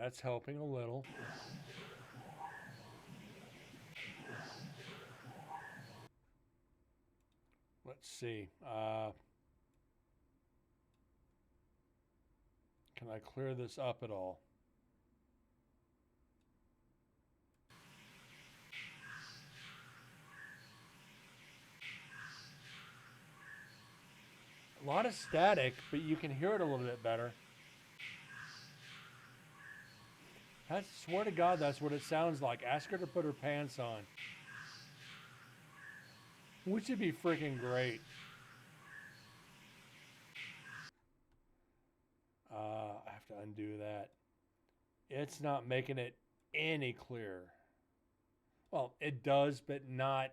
Speaker 1: That's helping a little. Let's see. Can I clear this up at all? A lot of static, but you can hear it a little bit better. I swear to God, that's what it sounds like. Ask her to put her pants on. Which would be freaking great. I have to undo that. It's not making it any clearer. Well, it does, but not.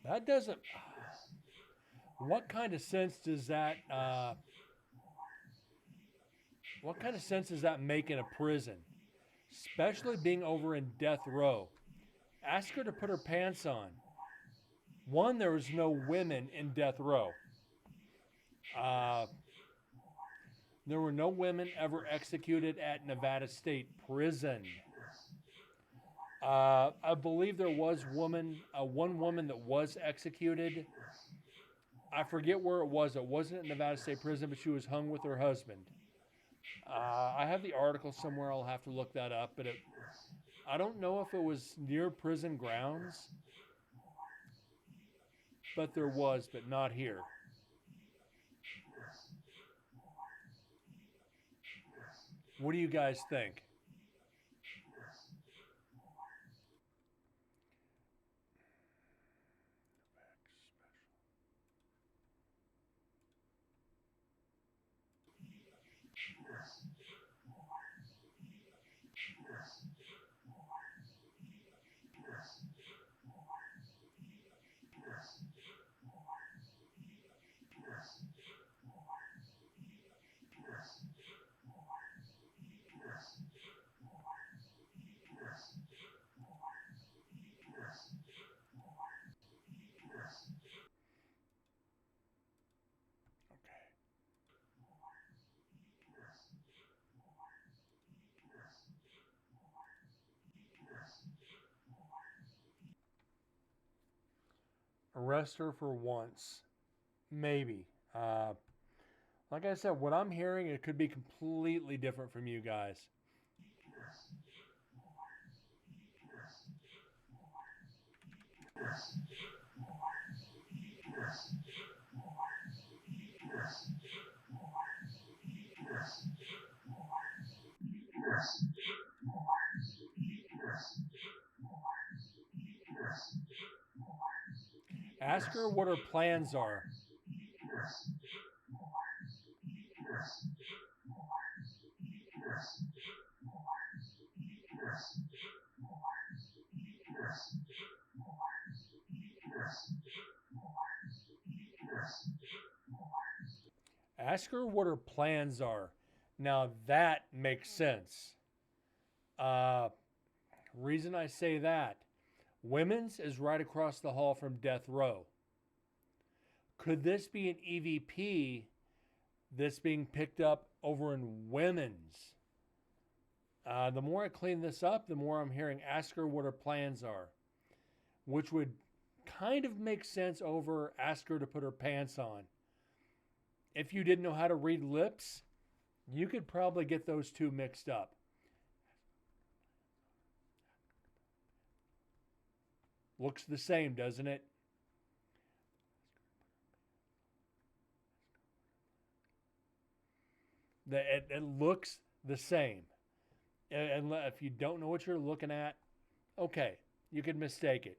Speaker 1: That doesn't. What kind of sense does that? What kind of sense does that make in a prison, especially being over in death row? Ask her to put her pants on. One, there was no women in death row. There were no women ever executed at Nevada State Prison. I believe there was one woman that was executed. I forget where it was. It wasn't at Nevada State Prison, but she was hung with her husband. I have the article somewhere. I'll have to look that up. But I don't know if it was near prison grounds. But there was, but not here. What do you guys think? Arrest her for once. Maybe. Like I said, what I'm hearing, it could be completely different from you guys. Ask her what her plans are. Ask her what her plans are. Now that makes sense. Reason I say that, women's is right across the hall from death row. Could this be an EVP that's being picked up over in women's? The more I clean this up, the more I'm hearing ask her what her plans are, which would kind of make sense over ask her to put her pants on. If you didn't know how to read lips, you could probably get those two mixed up. Looks the same, doesn't it? It looks the same. And if you don't know what you're looking at, okay, you could mistake it.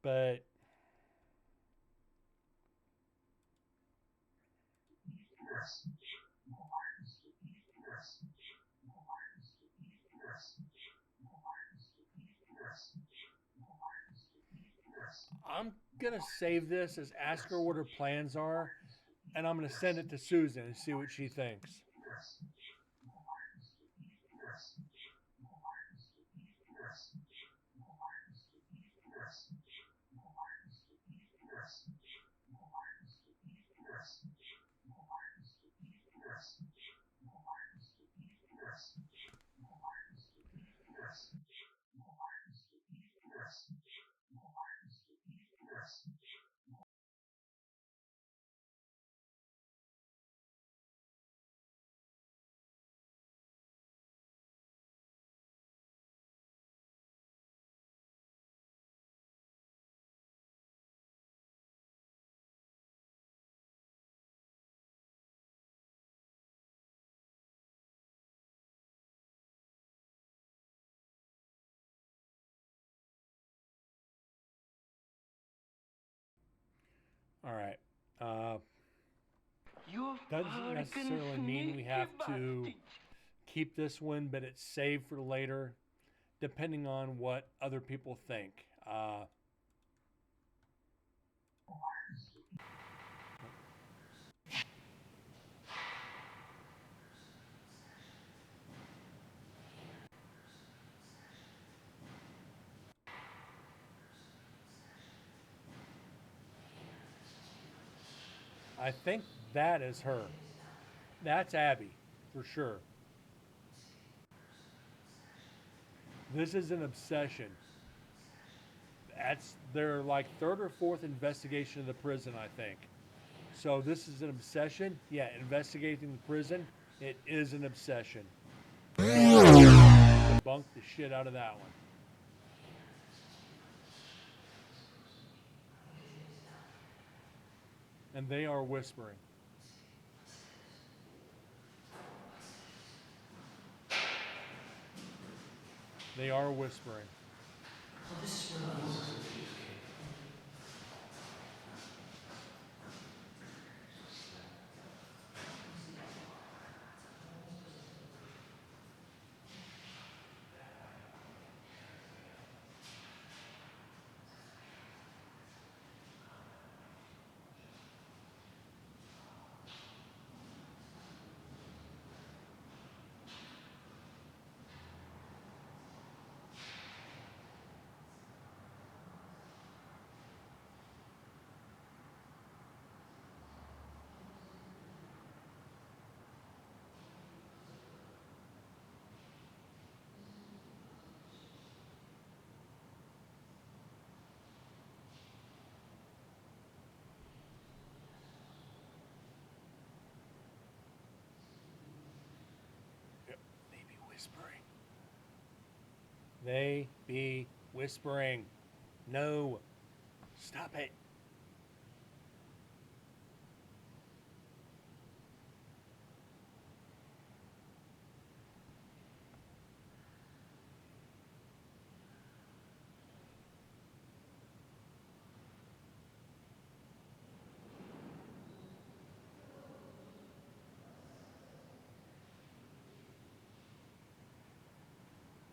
Speaker 1: But I'm going to save this as ask her what her plans are, and I'm going to send it to Susan and see what she thinks. All right.
Speaker 5: You're
Speaker 1: Doesn't necessarily mean we have to keep this one, but it's saved for later, depending on what other people think. I think that is her. That's Abby, for sure. This is an obsession. That's their like third or fourth investigation of the prison, I think. So this is an obsession. Yeah, investigating the prison. It is an obsession. Debunk the shit out of that one. And they are whispering. They are whispering.
Speaker 3: Oh, this is where the
Speaker 1: Yep, they be whispering. They be whispering. No. Stop it.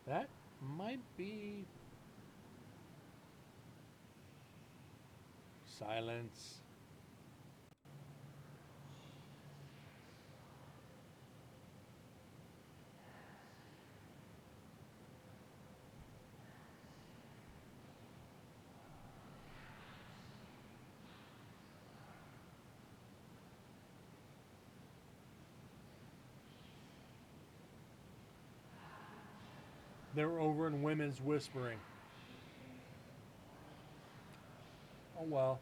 Speaker 1: That might be silence. They're over in women's whispering. Oh well.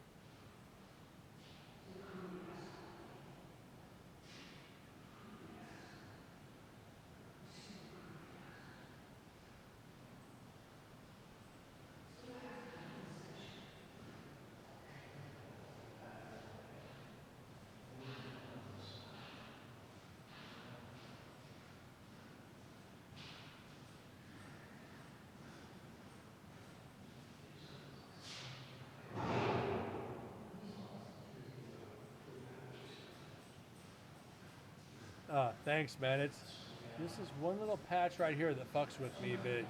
Speaker 1: Thanks, man. This is one little patch right here that fucks with me, but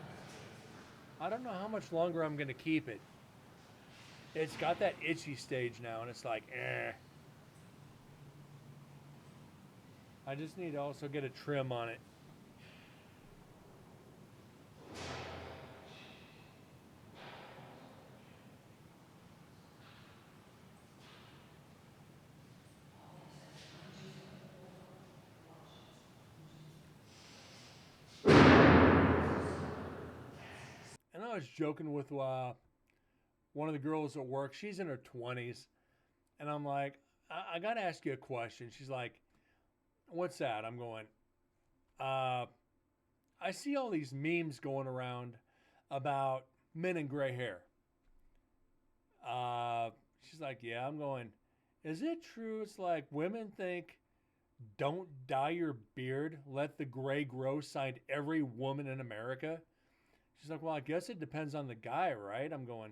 Speaker 1: I don't know how much longer I'm gonna keep it. It's got that itchy stage now, and it's like, eh. I just need to also get a trim on it. And I was joking with one of the girls at work. She's in her 20s. And I'm like, I got to ask you a question. She's like, what's that? I'm going, I see all these memes going around about men in gray hair. She's like, yeah. I'm going, is it true? It's like women think, don't dye your beard, let the gray grow, signed every woman in America. She's like, well, I guess it depends on the guy, right? I'm going,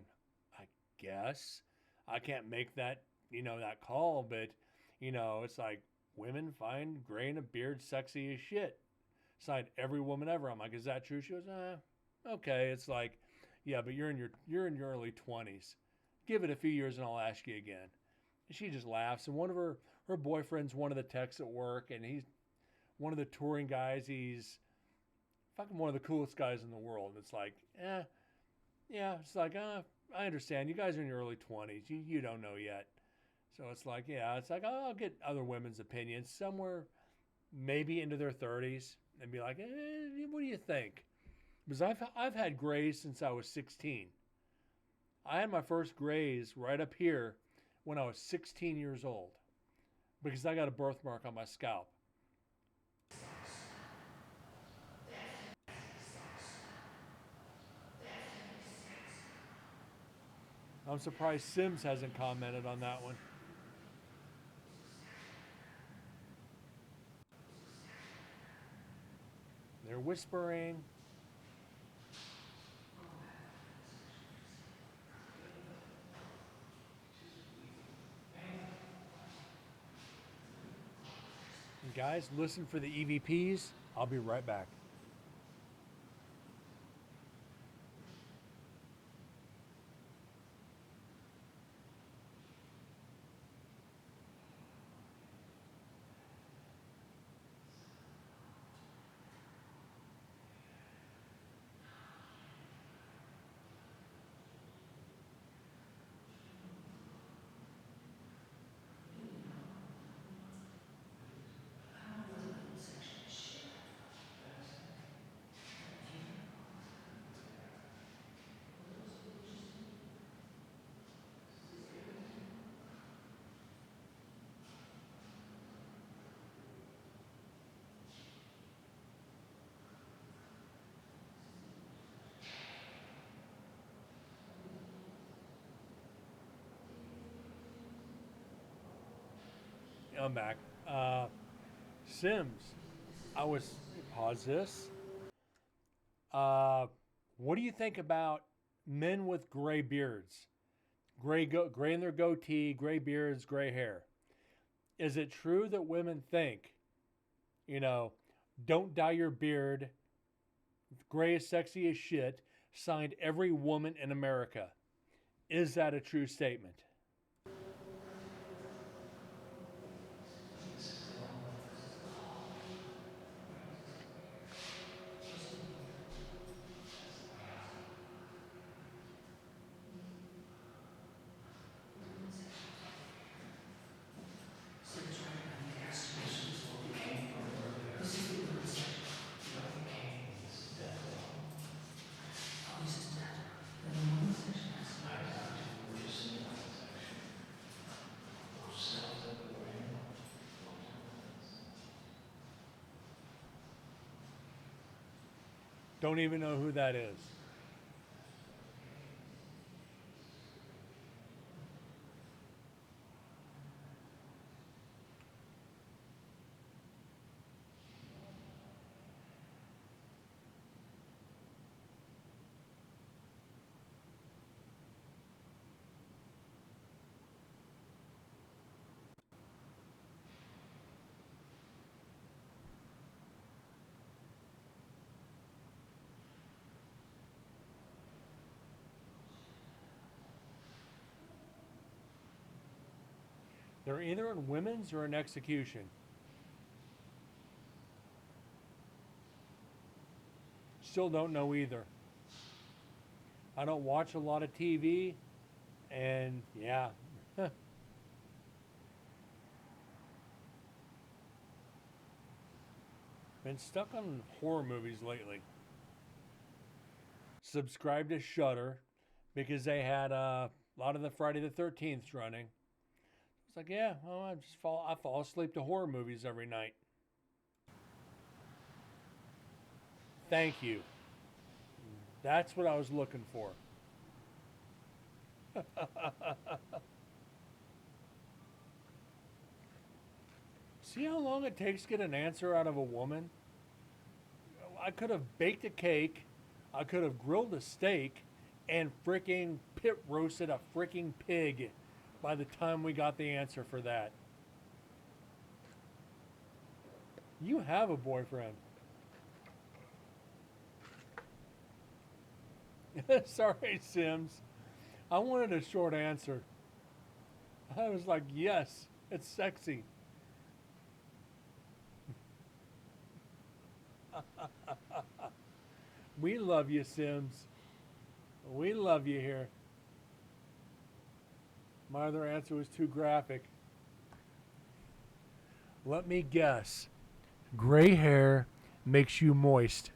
Speaker 1: I guess. I can't make that that call, but it's like women find gray in a beard sexy as shit. Signed every woman ever. I'm like, is that true? She goes, okay. It's like, yeah, but you're in your early 20s. Give it a few years and I'll ask you again. And she just laughs. And one of her boyfriend's one of the techs at work, and he's one of the touring guys. He's fucking one of the coolest guys in the world. And it's like, yeah. It's like, I understand. You guys are in your early 20s. You don't know yet. So it's like, yeah. It's like, I'll get other women's opinions somewhere, maybe into their 30s, and be like, what do you think? Because I've had grays since I was 16. I had my first grays right up here when I was 16 years old because I got a birthmark on my scalp. I'm surprised Sims hasn't commented on that one. They're whispering. And guys, listen for the EVPs. I'll be right back. I'm back. Sims, pause this. What do you think about men with gray beards? Gray in their goatee, gray beards, gray hair. Is it true that women think, don't dye your beard, gray is sexy as shit, signed every woman in America? Is that a true statement? Don't even know who that is. They're either in women's or in execution. Still don't know either. I don't watch a lot of TV, and yeah. Been stuck on horror movies lately. Subscribed to Shudder because they had a lot of the Friday the 13th running. It's like, yeah, well, I fall asleep to horror movies every night. Thank you. That's what I was looking for. See how long it takes to get an answer out of a woman? I could have baked a cake, I could have grilled a steak, and freaking pit roasted a freaking pig by the time we got the answer for that. You have a boyfriend. Sorry, Sims. I wanted a short answer. I was like, yes, it's sexy. We love you, Sims. We love you here. My other answer was too graphic. Let me guess. Gray hair makes you moist.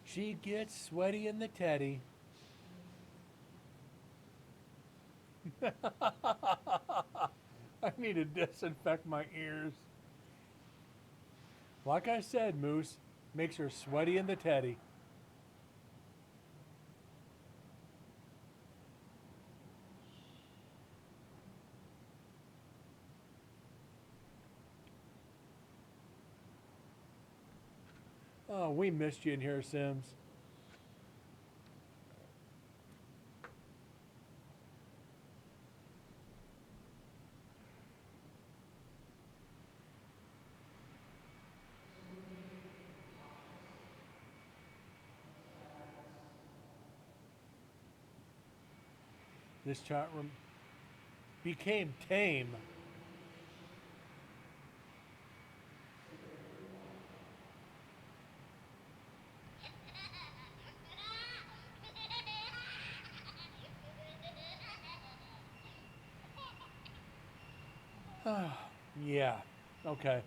Speaker 1: She gets sweaty in the teddy. I need to disinfect my ears. Like I said, Moose, makes her sweaty in the teddy. Oh, we missed you in here, Sims. This chat room became tame. Yeah, okay.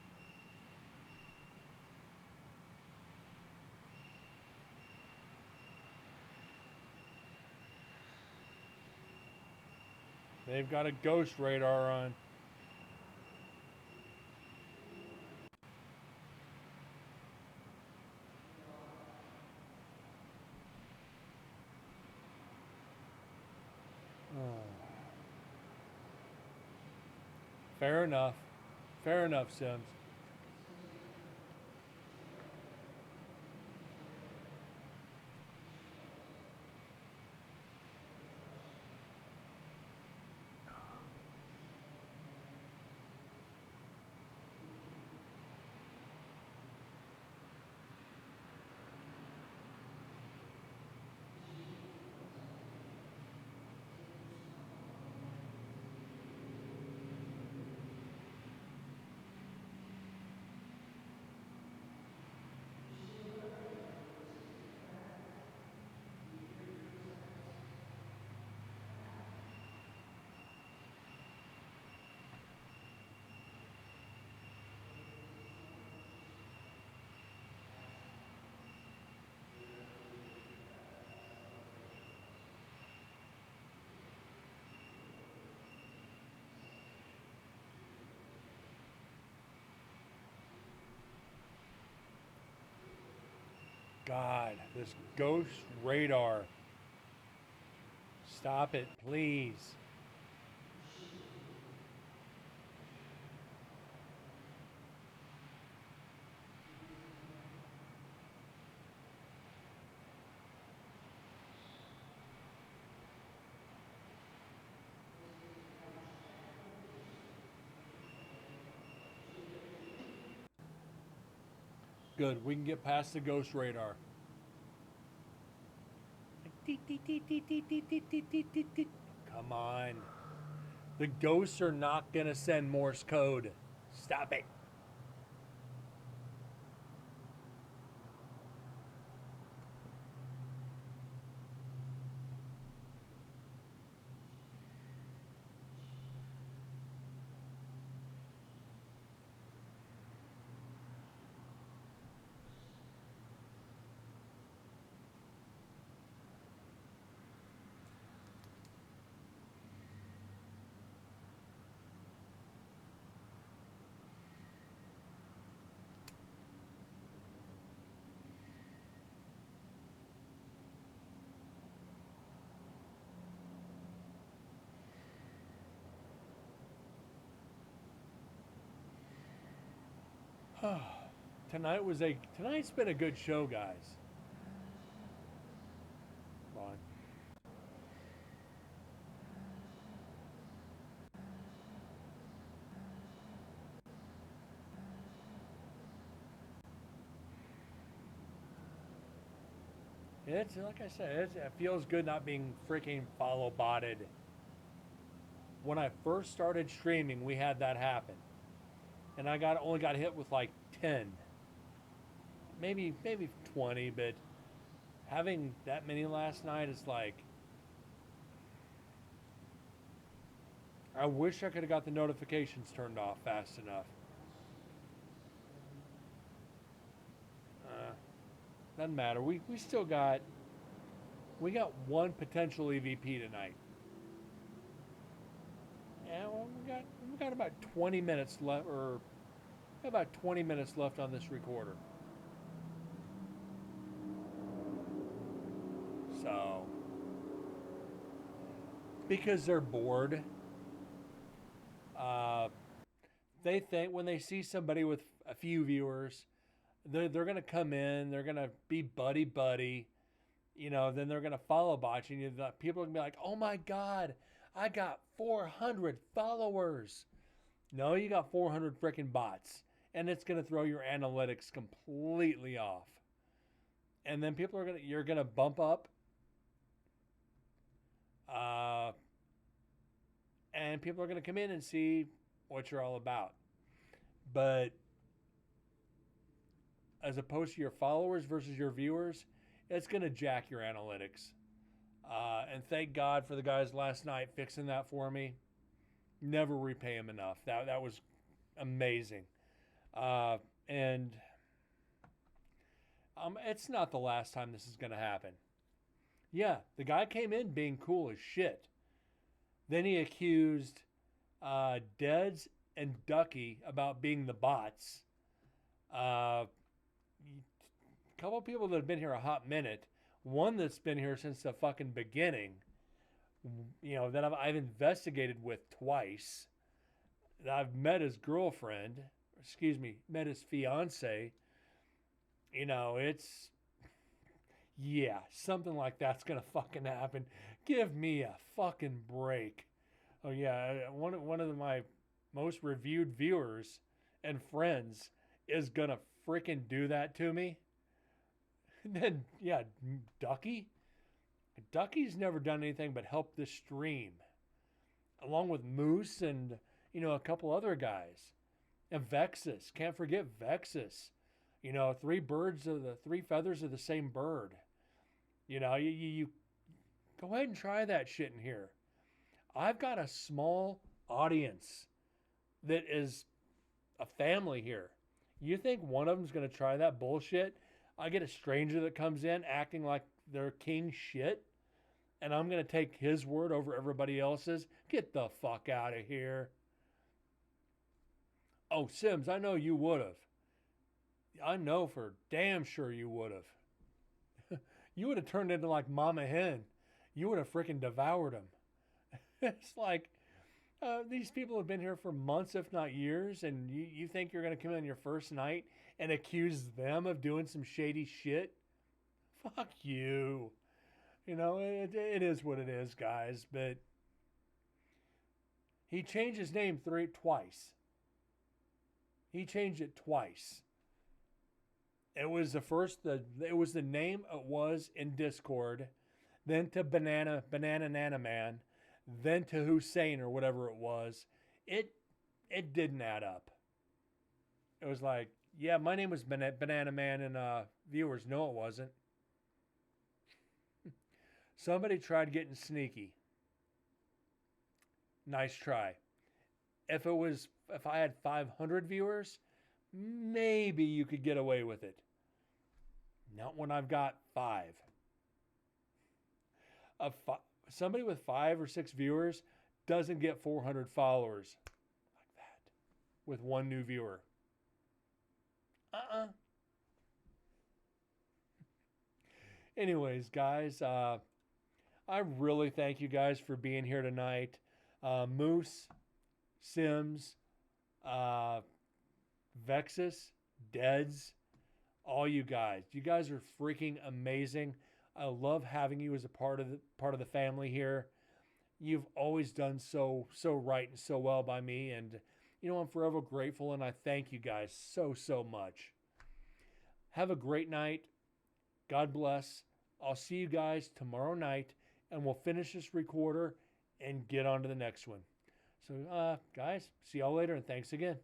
Speaker 1: They've got a ghost radar on. Oh. Fair enough. Fair enough, Sims. God, this ghost radar. Stop it, please. Good, we can get past the ghost radar. Come on. The ghosts are not going to send Morse code. Stop it. Tonight's been a good show, guys. Ron. It's like I said, it feels good not being freaking follow botted. When I first started streaming, we had that happen, and I got only got hit with like 10, maybe 20, but having that many last night is like, I wish I could have got the notifications turned off fast enough. Doesn't matter. We still got one potential EVP tonight. Yeah, well, we got about 20 minutes left, or about 20 minutes left on this recorder. So, because they're bored, they think when they see somebody with a few viewers, they're gonna come in, they're gonna be buddy buddy, then they're gonna follow bot you. People are gonna be like, "Oh my God, I got 400 followers." No, you got 400 freaking bots, and it's gonna throw your analytics completely off. And then you're gonna bump up, and people are gonna come in and see what you're all about. But as opposed to your followers versus your viewers, it's going to jack your analytics. And thank God for the guys last night fixing that for me. Never repay them enough. That was amazing. And it's not the last time this is going to happen. Yeah, the guy came in being cool as shit. Then he accused Deads and Ducky about being the bots. A couple of people that have been here a hot minute. One that's been here since the fucking beginning. That I've investigated with twice. I've met his girlfriend. Met his fiance. Something like that's gonna fucking happen. Give me a fucking break. Oh yeah, one of my most reviewed viewers and friends is gonna freaking do that to me. And then Ducky's never done anything but help the stream, along with Moose and a couple other guys. And Vexus, can't forget Vexus. Three feathers of the same bird. You go ahead and try that shit in here. I've got a small audience that is a family here. You think one of them's going to try that bullshit? I get a stranger that comes in acting like they're king shit, and I'm going to take his word over everybody else's? Get the fuck out of here. Oh, Sims, I know you would have. I know for damn sure you would have. You would have turned into like Mama Hen. You would have freaking devoured him. It's like, these people have been here for months, if not years, and you think you're going to come in your first night and accuse them of doing some shady shit? Fuck you. It is what it is, guys, but he changed his name twice. He changed it twice. It was it was the name it was in Discord, then to Banana Nana Man, then to Hussein or whatever it was. It didn't add up. It was like, yeah, my name was Banana Man, and viewers, no, it wasn't. Somebody tried getting sneaky. Nice try. If I had 500 viewers, maybe you could get away with it. Not when I've got 5. Somebody with 5 or 6 viewers doesn't get 400 followers like that with one new viewer. Anyways, guys, I really thank you guys for being here tonight. Moose, Sims, Vexus, Deads, all you guys. You guys are freaking amazing. I love having you as a part of the family here. You've always done so right and so well by me, and I'm forever grateful, and I thank you guys so much. Have a great night. God bless. I'll see you guys tomorrow night, and we'll finish this recorder and get on to the next one. So, guys, see y'all later, and thanks again.